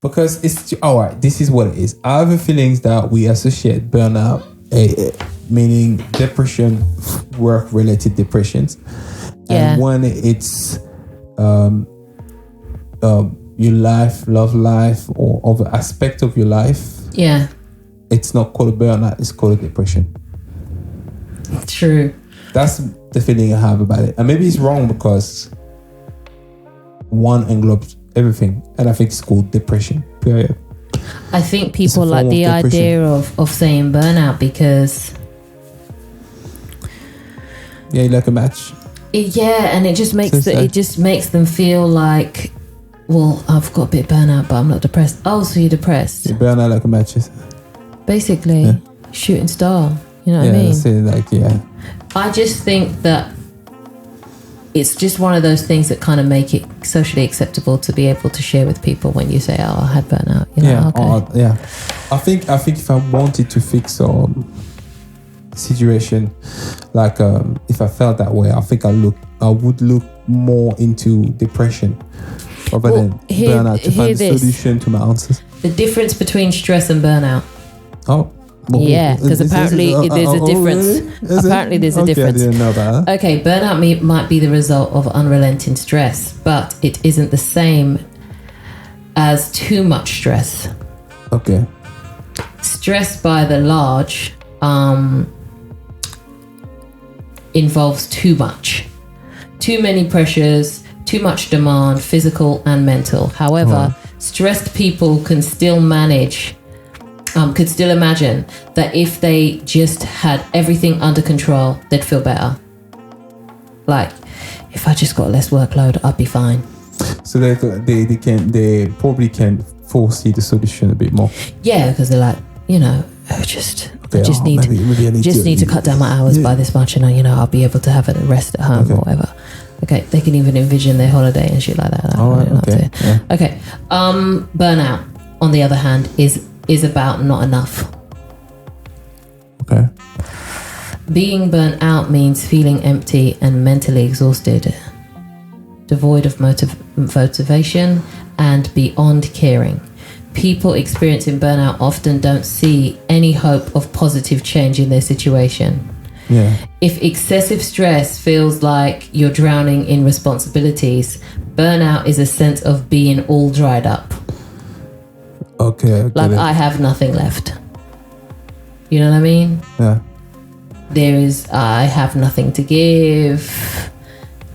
because it's all right. This is what it is. I have a feeling that we associate burnout, meaning depression, work-related depressions, and when it's your life, love life, or other aspect of your life, it's not called a burnout. It's called a depression. True. That's the feeling I have about it. And maybe it's wrong because one englobes everything. And I think it's called depression, period. I think people like the idea of saying burnout because... Yeah, you like a match. And it just makes them feel like, well, I've got a bit of burnout, but I'm not depressed. Oh, so you're depressed. You burn out like a match. Basically, shooting star. You know what I mean? That's it, I just think that it's just one of those things that kind of make it socially acceptable to be able to share with people when you say, "Oh, I had burnout." Okay. I think if I wanted to fix a situation, like if I felt that way, I think I would look more into depression. other than burnout to find the solution to my answers. The difference between stress and burnout. Oh. Yeah, because apparently there's a difference. Really? Apparently there's a difference. I didn't know that. Okay, burnout might be the result of unrelenting stress, but it isn't the same as too much stress. Okay. Stress by the large involves too much. Too many pressures, too much demand, physical and mental. However, stressed people can still manage could still imagine that if they just had everything under control, they'd feel better. Like, if I just got less workload, I'd be fine. So they probably can foresee the solution a bit more. Yeah, because they're like, I just need to cut down my hours by this much, and I'll be able to have a rest at home or whatever. Okay, they can even envision their holiday and shit like that. Okay. Burnout, on the other hand, is about not enough. Okay. Being burnt out means feeling empty and mentally exhausted, devoid of motivation and beyond caring. People experiencing burnout often don't see any hope of positive change in their situation. Yeah. If excessive stress feels like you're drowning in responsibilities, burnout is a sense of being all dried up. Okay. Like I have nothing left. You know what I mean? Yeah. I have nothing to give.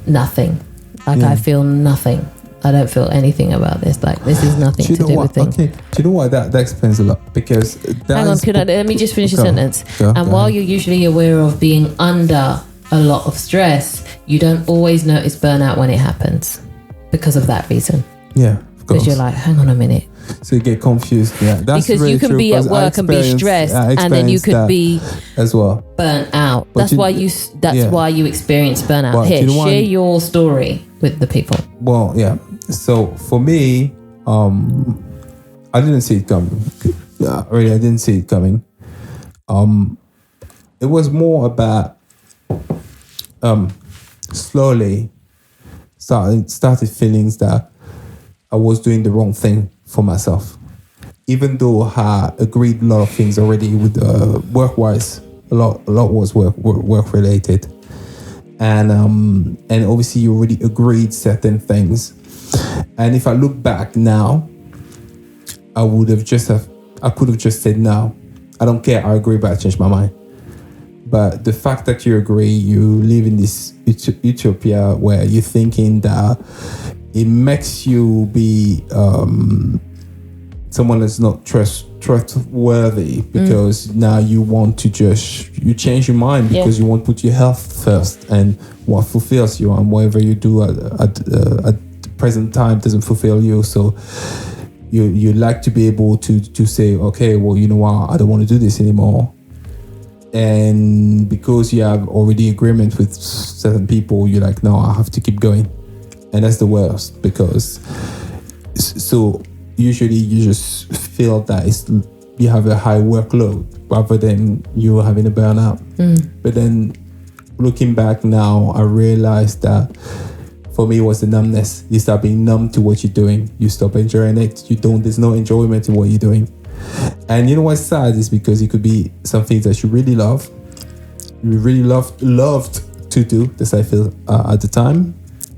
Nothing. Like I feel nothing. I don't feel anything about this. Like this is nothing to do with things. Okay. Do you know what? That explains a lot because hang on, let me just finish the sentence. While you're usually aware of being under a lot of stress, you don't always notice burnout when it happens because of that reason. Yeah, of course. Because you're like, hang on a minute. So you get confused. Yeah, that's because really you can true, be at work and be stressed, and then you could be as well burnt out. That's why you experience burnout. Well, here, share your story with the people. Well, yeah. So for me, I didn't see it coming. Really, I didn't see it coming. It was more about slowly started feelings that I was doing the wrong thing for myself, even though I agreed a lot of things already with work-wise. A lot was work related, and obviously you already agreed certain things. And if I look back now, I could have just said no, I don't care. I agree, but I changed my mind. But the fact that you agree, you live in this utopia where you're thinking that it makes you be someone that's not trustworthy because now you want to you change your mind because you want to put your health first and what fulfills you, and whatever you do at the present time doesn't fulfill you. So you like to be able to say, okay, well, you know what, I don't want to do this anymore. And because you have already agreement with certain people, you're like, no, I have to keep going. And that's the worst, because so usually you just feel that you have a high workload rather than you having a burnout. But then looking back now, I realized that for me it was the numbness. You start being numb to what you're doing. You stop enjoying it. There's no enjoyment in what you're doing. And you know what's sad is because it could be something that you really love. You really loved to do, this I feel at the time,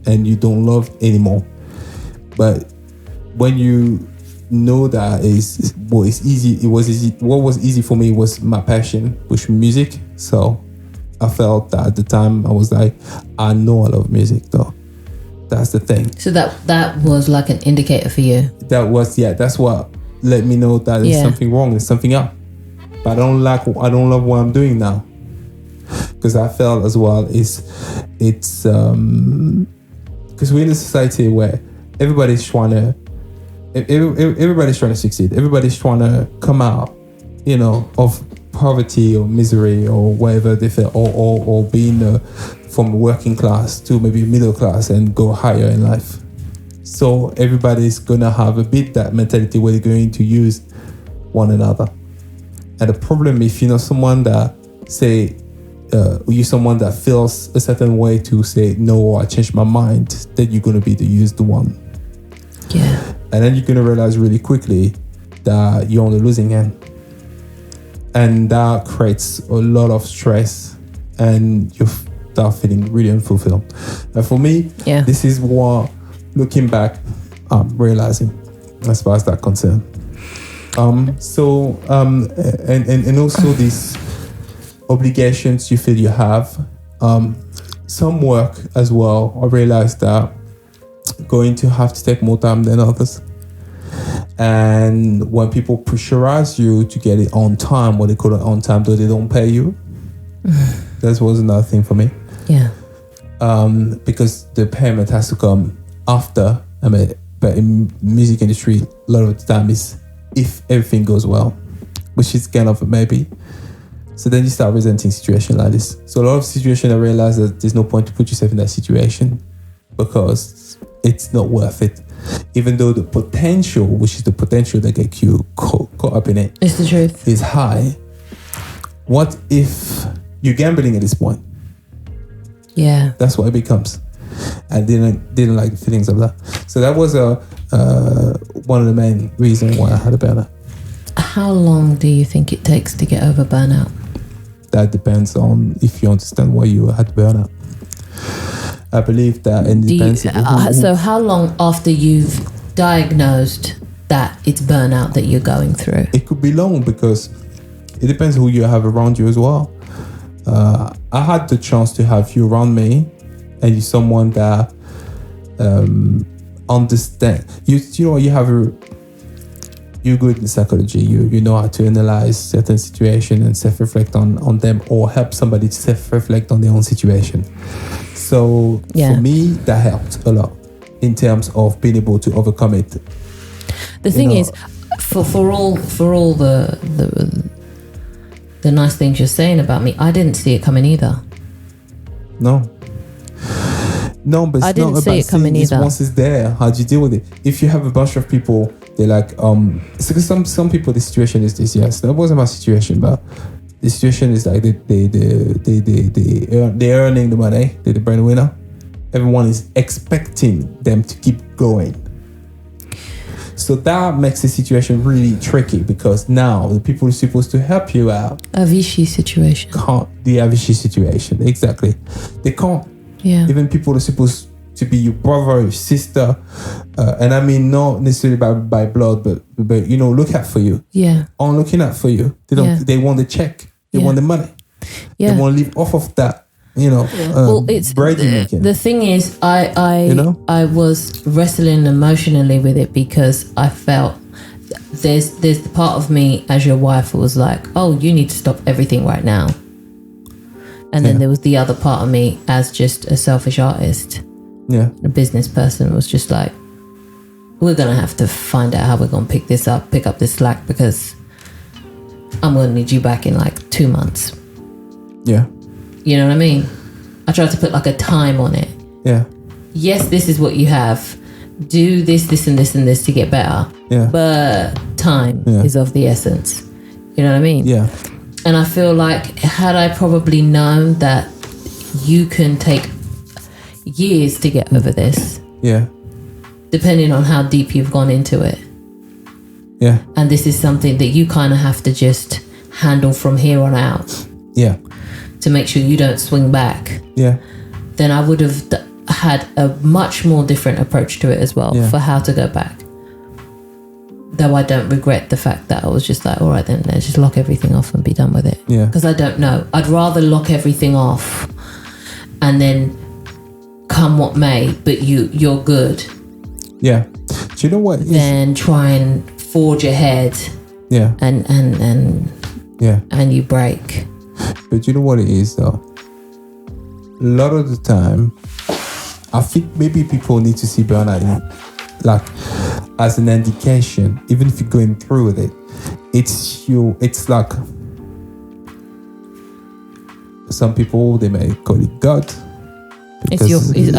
and you don't love anymore. But when you know that what was easy for me was my passion, which was music. So I felt that at the time I was like, I know I love music though. That's the thing. So that was like an indicator for you. That's what let me know that there's something wrong, there's something up. But I don't love what I'm doing now. Because I felt as well it's because we're in a society where everybody's trying to succeed. Everybody's trying to come out, of poverty or misery or whatever they feel, or being from working class to maybe middle class and go higher in life. So everybody's gonna have a bit that mentality where they're going to use one another. And the problem, if you're not someone that you're someone that feels a certain way to say no, I changed my mind, then you're gonna be the used one. Yeah. And then you're going to realize really quickly that you're on the losing end. And that creates a lot of stress and you start feeling really unfulfilled. And for me, this is what, looking back, I'm realizing as far as that concerned. And also these obligations you feel you have. Some work as well. I realized that going to have to take more time than others. And when people pressurize you to get it on time, what they call it on time, though they don't pay you, that was another thing for me. Yeah. Because the payment has to come after. I mean, but in music industry, a lot of the time is if everything goes well, which is kind of a maybe. So then you start resenting situations like this. So a lot of situations I realize that there's no point to put yourself in that situation because it's not worth it. Even though the potential, which is the potential that gets you caught up in it, it's the truth, is high. What if you're gambling at this point? Yeah, that's what it becomes. I didn't like the feelings of that. So that was one of the main reasons why I had a burnout. How long do you think it takes to get over burnout? That depends on if you understand why you had burnout. I believe that it depends. So how long after you've diagnosed that it's burnout that you're going through? It could be long because it depends who you have around you as well. I had the chance to have you around me and you're someone that understand. You're good in psychology. You know how to analyze certain situations and self-reflect on them, or help somebody to self-reflect on their own situation. So for me, that helped a lot in terms of being able to overcome it. The thing is, for all the nice things you're saying about me, I didn't see it coming either. No, but I didn't see it coming either. Once it's there, how do you deal with it? If you have a bunch of people, they're like, because some people, the situation is this. Yes, that wasn't my situation, but the situation is like they're earning the money, they're the breadwinner. Everyone is expecting them to keep going. So that makes the situation really tricky because now the people who are supposed to help you out, Avicii situation. Can't. The Avicii situation, exactly. They can't. Yeah. Even people who are supposed to be your brother, your sister, and I mean not necessarily by blood, but look out for you. Yeah. On looking out for you. They don't. They want the check. They want the money. Yeah. They want to live off of that. Well, it's the thing is, I was wrestling emotionally with it because I felt there's the part of me as your wife was like, oh, you need to stop everything right now, and then there was the other part of me as just a selfish artist, a business person, was just like, we're gonna have to find out how we're gonna pick up this slack because I'm gonna need you back in like 2 months. Yeah. You know what I mean? I tried to put like a time on it. Yeah. Yes, this is what you have. Do this, this, and this, and this to get better. Yeah. But time is of the essence. You know what I mean? Yeah. And I feel like had I probably known that you can take years to get over this. Yeah. Depending on how deep you've gone into it. Yeah. And this is something that you kind of have to just handle from here on out. Yeah. To make sure you don't swing back. Yeah. Then I would have had a much more different approach to it as well for how to go back. Though I don't regret the fact that I was just like, all right, then let's just lock everything off and be done with it. Yeah. Because I don't know. I'd rather lock everything off and then come what may, but you're good. Yeah. Do you know what? Then try and forge ahead. Yeah. And you break. But you know what it is though? A lot of the time, I think maybe people need to see burnout like as an indication, even if you're going through with it. It's like some people, they may call it God. I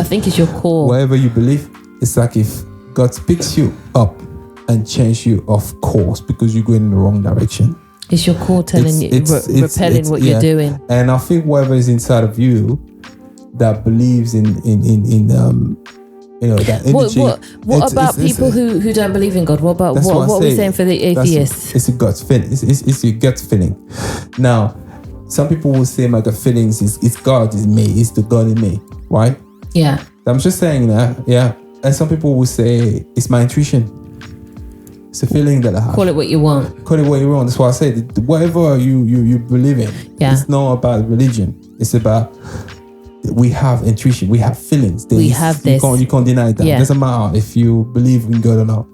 think it's your core. Whatever you believe, it's like if God picks you up and changes you off course because you're going in the wrong direction. It's your core telling repelling what you're doing. And I think whatever is inside of you that believes in that energy. What about people who don't believe in God? What about what are we saying for the atheists? It's a gut feeling. It's your gut feeling. Now, some people will say my gut feelings is God is me, it's the God in me, right? Yeah. I'm just saying that, yeah. And some people will say it's my intuition. It's a feeling that I have. Call it what you want. Call it what you want. That's why I say whatever you believe in, it's not about religion. It's about we have intuition, we have feelings. We have this. You can't deny that. It doesn't matter if you believe in God or not.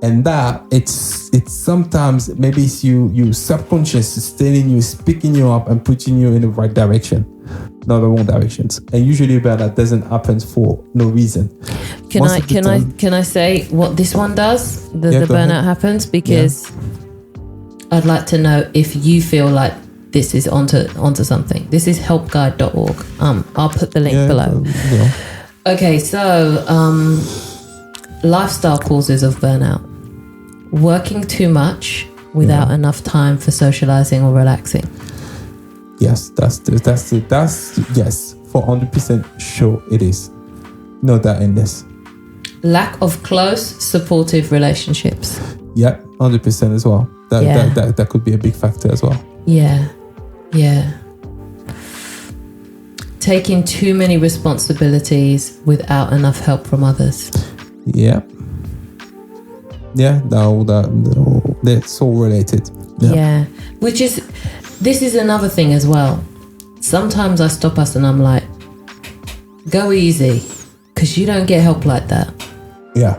And that it's sometimes maybe it's you subconscious is telling you, speaking you up and putting you in the right direction, not the wrong directions. And usually that doesn't happen for no reason. Can I say what this one does? The burnout happens because I'd like to know if you feel like this is onto something. This is helpguide.org. I'll put the link below. Yeah. Okay, so lifestyle causes of burnout. Working too much without enough time for socializing or relaxing. Yes, that's yes, for 100% sure it is. No doubt in this. Lack of close, supportive relationships. Yep, 100% as well. That could be a big factor as well. Yeah. Taking too many responsibilities without enough help from others. Yeah. Yeah, that's all related. Yeah. This is another thing as well. Sometimes I stop us and I'm like, go easy, because you don't get help like that. Yeah.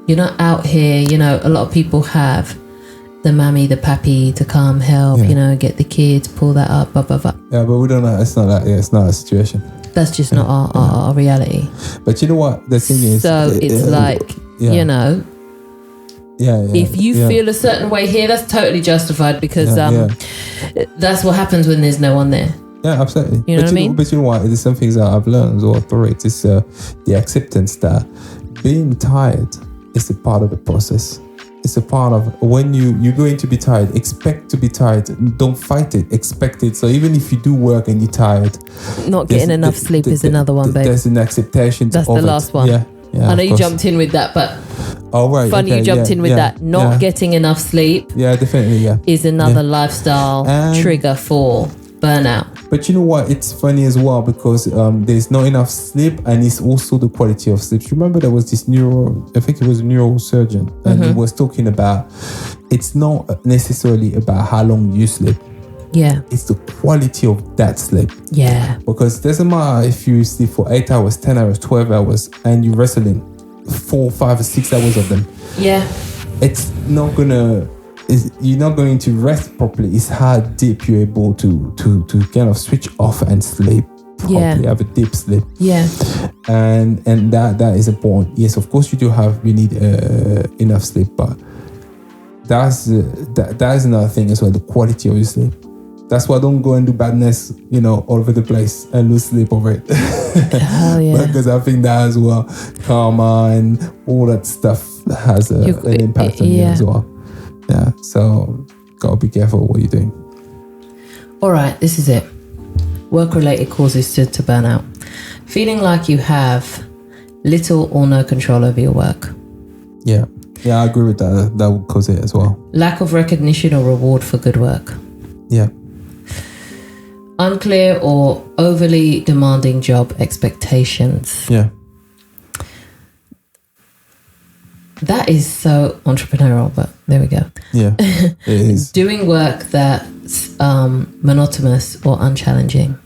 You're not out here, a lot of people have the mammy, the pappy to come help, get the kids, pull that up, blah, blah, blah. Yeah, but we don't know. It's not that. Yeah, it's not a situation. That's just not our reality. But you know what? The thing is... So it's if you feel a certain way here, that's totally justified because that's what happens when there's no one there. Yeah, absolutely. You know what I mean? But you know what? There's some things that I've learned or through it. It's the acceptance that being tired is a part of the process. It's a part of when you're going to be tired. Expect to be tired. Don't fight it. Expect it. So even if you do work and you're tired, not getting enough sleep is another one, babe. There's an acceptation. That's the last one. Yeah. I know you jumped in with that, but funny you jumped in with that. Not getting enough sleep. Yeah, definitely. Yeah, is another lifestyle trigger for burnout. But you know what? It's funny as well because there's not enough sleep, and it's also the quality of sleep. You remember there was this I think it was a neurosurgeon, and he was talking about it's not necessarily about how long you sleep. Yeah. It's the quality of that sleep. Yeah. Because it doesn't matter if you sleep for 8 hours, 10 hours, 12 hours, and you're wrestling 4, 5, or 6 hours of them. Yeah. You're not going to rest properly. It's how deep you're able to kind of switch off and sleep properly, have a deep sleep. Yeah. And that is important. Yes, of course you need enough sleep, but that is another thing as well, the quality of your sleep. That's why I don't go and do badness, all over the place and lose sleep over it. Hell yeah. Because I think that as well, karma and all that stuff has an impact on you as well. Yeah, so gotta be careful what you're doing. All right, this is it. Work-related causes to burnout. Feeling like you have little or no control over your work. Yeah, I agree with that. That would cause it as well. Lack of recognition or reward for good work. Yeah. Unclear or overly demanding job expectations. Yeah. That is so entrepreneurial, but there we go. Yeah, it is. Doing work that's monotonous or unchallenging.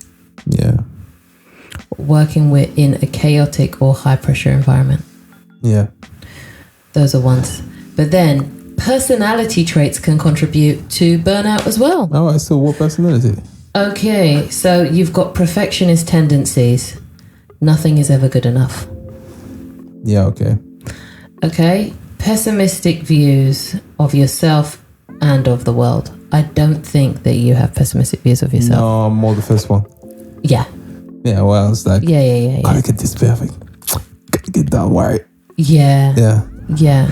Yeah. Working in a chaotic or high pressure environment. Yeah. Those are ones. But then personality traits can contribute to burnout as well. All right, so what personality? Okay, so you've got perfectionist tendencies. Nothing is ever good enough. Yeah, okay. Okay, pessimistic views of yourself and of the world. I don't think that you have pessimistic views of yourself. No, I'm more the first one. Yeah. Yeah, well, it's like, yeah. gotta get this perfect. Gotta get that right. Yeah. Yeah. Yeah.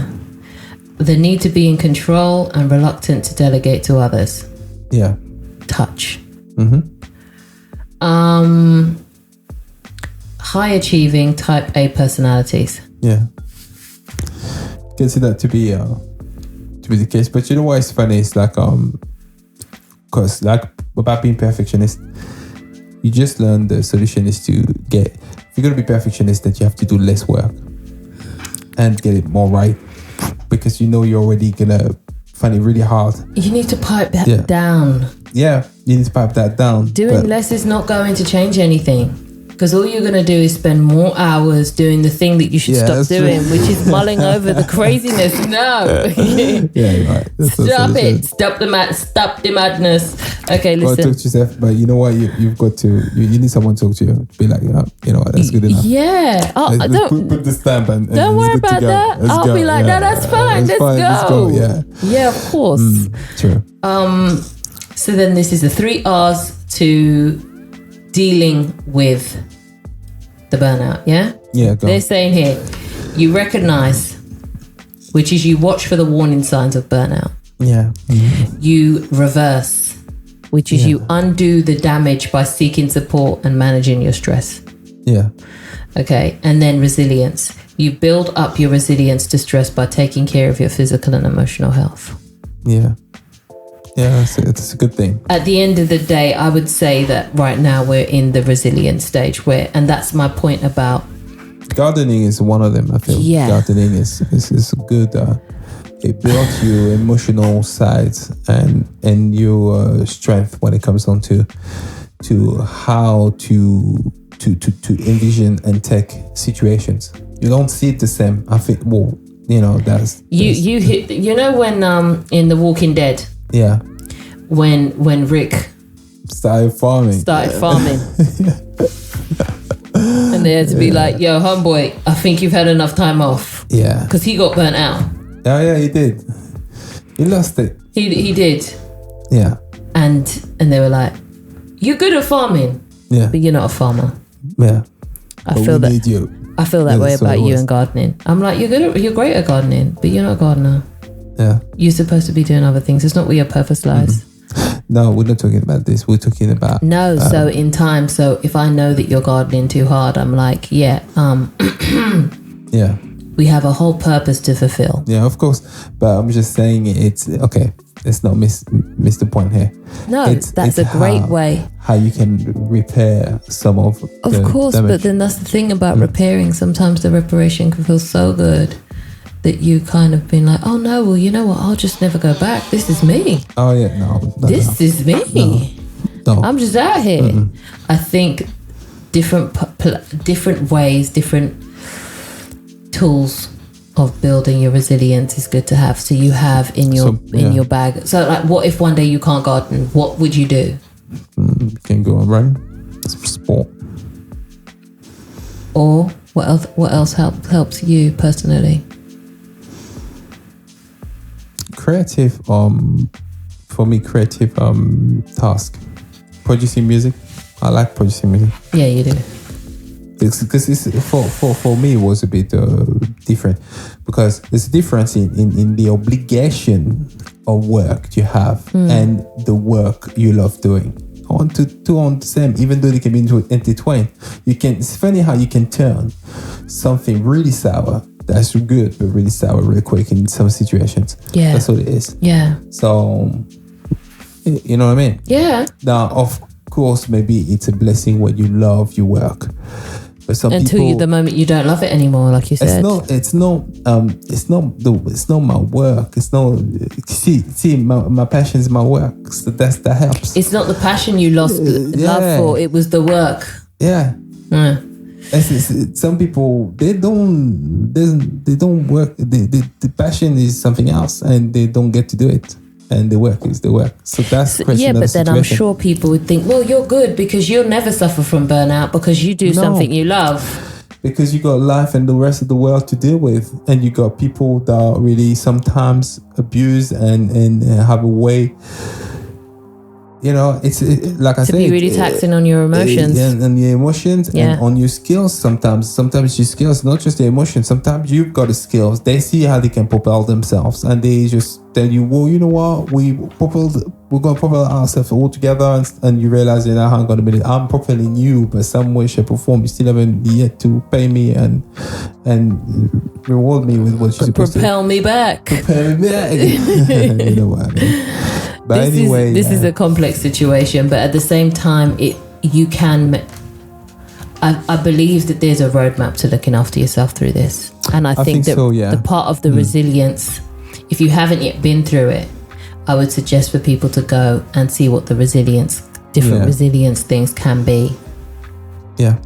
The need to be in control and reluctant to delegate to others. Yeah. Touch. high achieving type A personalities. Yeah. Consider that to be the case. But you know why it's funny? It's like because like about being perfectionist, you just learn the solution is to get, if you're gonna be perfectionist, that you have to do less work and get it more right, because you know you're already gonna find it really hard. You need to pipe that down. Yeah, you need to pipe that down. Doing less is not going to change anything, because all you're going to do is spend more hours doing the thing that you should stop doing, which is mulling over the craziness. No. Yeah, you're right. Stop it. Stop the madness. Okay, listen. Talk to yourself, but you know what? You've got to. You need someone to talk to you. Be like, you know what? That's good enough. Yeah. Oh, don't put the stamp and don't worry about that. I'll be like, no, that's fine. Let's go. Yeah. Yeah, of course. True. So then this is the 3 R's to dealing with the burnout, yeah? Yeah, go They're on. saying here, you recognize, which is you watch for the warning signs of burnout. Yeah. Mm-hmm. You reverse, which is you undo the damage by seeking support and managing your stress. Yeah. Okay, and then resilience. You build up your resilience to stress by taking care of your physical and emotional health. Yeah. Yeah, it's a good thing. At the end of the day, I would say that right now we're in the resilient stage and that's my point about... Gardening is one of them, I feel. Yeah. Gardening is good. It builds your emotional sides and your strength when it comes on to how to envision and take situations. You don't see it the same. I think, well, you know, that's... You hit... You know when in The Walking Dead... Yeah. When Rick started farming. And they had to be like, yo, homeboy, I think you've had enough time off. Yeah. Because he got burnt out. Oh, yeah, he did. He lost it. He did. Yeah. And they were like, you're good at farming. Yeah. But you're not a farmer. Yeah. I feel that way about you and gardening. I'm like, you're great at gardening, but you're not a gardener. Yeah. You're supposed to be doing other things. It's not where your purpose lies. No, we're not talking about this. We're talking about... No, so in time. So if I know that you're gardening too hard, I'm like, yeah. Yeah. We have a whole purpose to fulfill. Yeah, of course. But I'm just saying it's... Okay, let's not miss the point here. No, that's a great way. How you can repair some of the course, damage. but then that's the thing about repairing. Sometimes the reparation can feel so good that you kind of been like, oh no, well, you know what? I'll just never go back. This is me. Oh yeah, no. This is me. No. I'm just out here. I think different ways, different tools of building your resilience is good to have. So you have in your bag. So like, what if one day you can't garden? What would you do? You can go and run. Sport. Or what else helps you personally? Creative task. Producing music. I like producing music. Yeah, you do. Because for me it was a bit different, because there's a difference in the obligation of work you have and the work you love doing. On the same, even though they can be intertwined. It's funny how you can turn something really sour that's good but really sour really quick in some situations. Yeah, that's what it is. Yeah. So you know what I mean? Yeah. Now, of course, maybe it's a blessing when you love your work. But some people, the moment you don't love it anymore, like you said. It's not my work. It's not. See, my passion is my work. So that helps. It's not the passion you lost love for. It was the work. Yeah. Some people they don't work. The passion is something else, and they don't get to do it. And the work is the work. So that's the question. Yeah, but then I'm sure people would think, well, you're good because you'll never suffer from burnout because you do something you love. Because you got life and the rest of the world to deal with. And you got people that really sometimes abuse and have a way, you know, like I said. To be really taxing on your emotions. And your emotions and on your skills sometimes. Sometimes your skills, not just the emotions. Sometimes you've got the skills. They see how they can propel themselves and they just tell you, well, you know what? We we're going to propel ourselves all together, and you realize, hang on a minute, I'm properly new, but some way, shape or form, you still haven't yet to pay me and reward me with what you're supposed to. Propel me back. Propel me back. You know what I mean? But this is a complex situation, but at the same time, you can. I believe that there's a roadmap to looking after yourself through this, and I think that the part of the resilience, if you haven't yet been through it, I would suggest for people to go and see what the different resilience things can be. Yeah,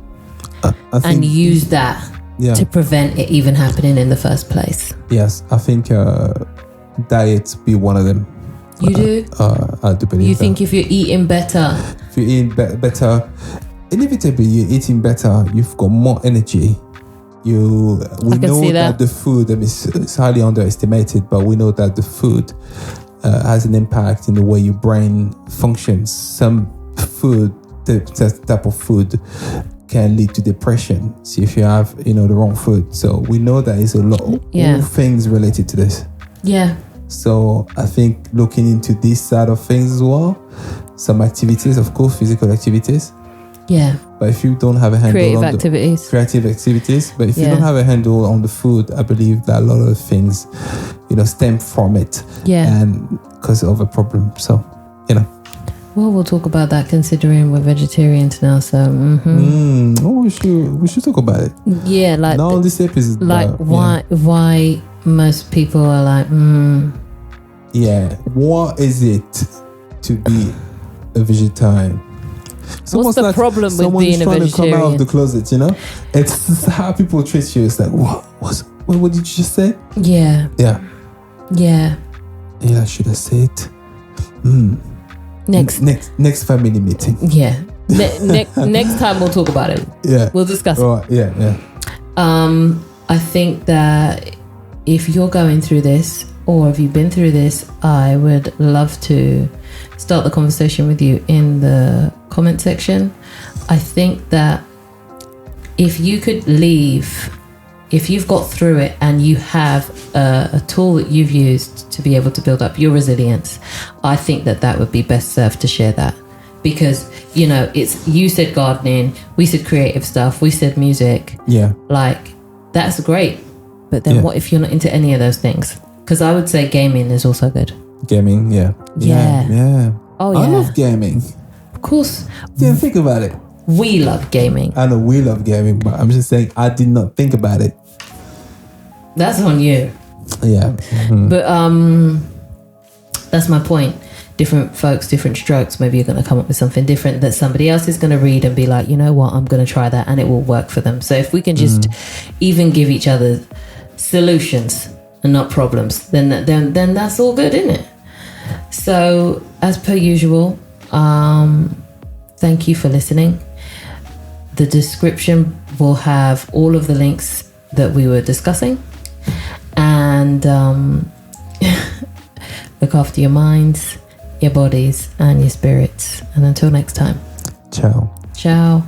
and use that to prevent it even happening in the first place. Yes, I think diet be one of them. You do? I do believe. You think if you're eating better, better, inevitably you're eating better, you've got more energy. We know that the food, it's highly underestimated, but we know that the food has an impact in the way your brain functions. Some food, that type of food, can lead to depression. See if you have, the wrong food. So we know that is a lot of things related to this. Yeah. So I think looking into this side of things as well, some activities, of course, physical activities. Yeah. But if you don't have a handle creative on activities. But if you don't have a handle on the food, I believe that a lot of things, stem from it. Yeah. And because of a problem. So, Well, we'll talk about that considering we're vegetarians now. So, we should talk about it. Yeah, like now this episode, why most people are like, Yeah, what is it to be a vegetarian? What's the problem with being a vegetarian? Someone is trying to come out of the closet, It's how people treat you. It's like, what did you just say? Yeah. Yeah. Yeah. Yeah, should I say it? Next family meeting. Yeah. Next time we'll talk about it. Yeah. We'll discuss it. Yeah. I think that if you're going through this, or if you've been through this, I would love to start the conversation with you in the comment section. I think that if you could leave, if you've got through it and you have a tool that you've used to be able to build up your resilience, I think that would be best served to share that. Because, you said gardening, we said creative stuff, we said music. Yeah. Like, that's great. But then what if you're not into any of those things? Because I would say gaming is also good. Gaming, yeah. Oh, yeah. I love gaming. Of course. Didn't think about it. We love gaming. I know we love gaming, but I'm just saying I did not think about it. That's on you. Yeah. Mm-hmm. But that's my point. Different folks, different strokes. Maybe you're going to come up with something different that somebody else is going to read and be like, you know what, I'm going to try that, and it will work for them. So if we can just even give each other solutions and not problems, then that's all good, isn't it? So as per usual, thank you for listening. The description will have all of the links that we were discussing, and look after your minds, your bodies, and your spirits. And until next time, ciao.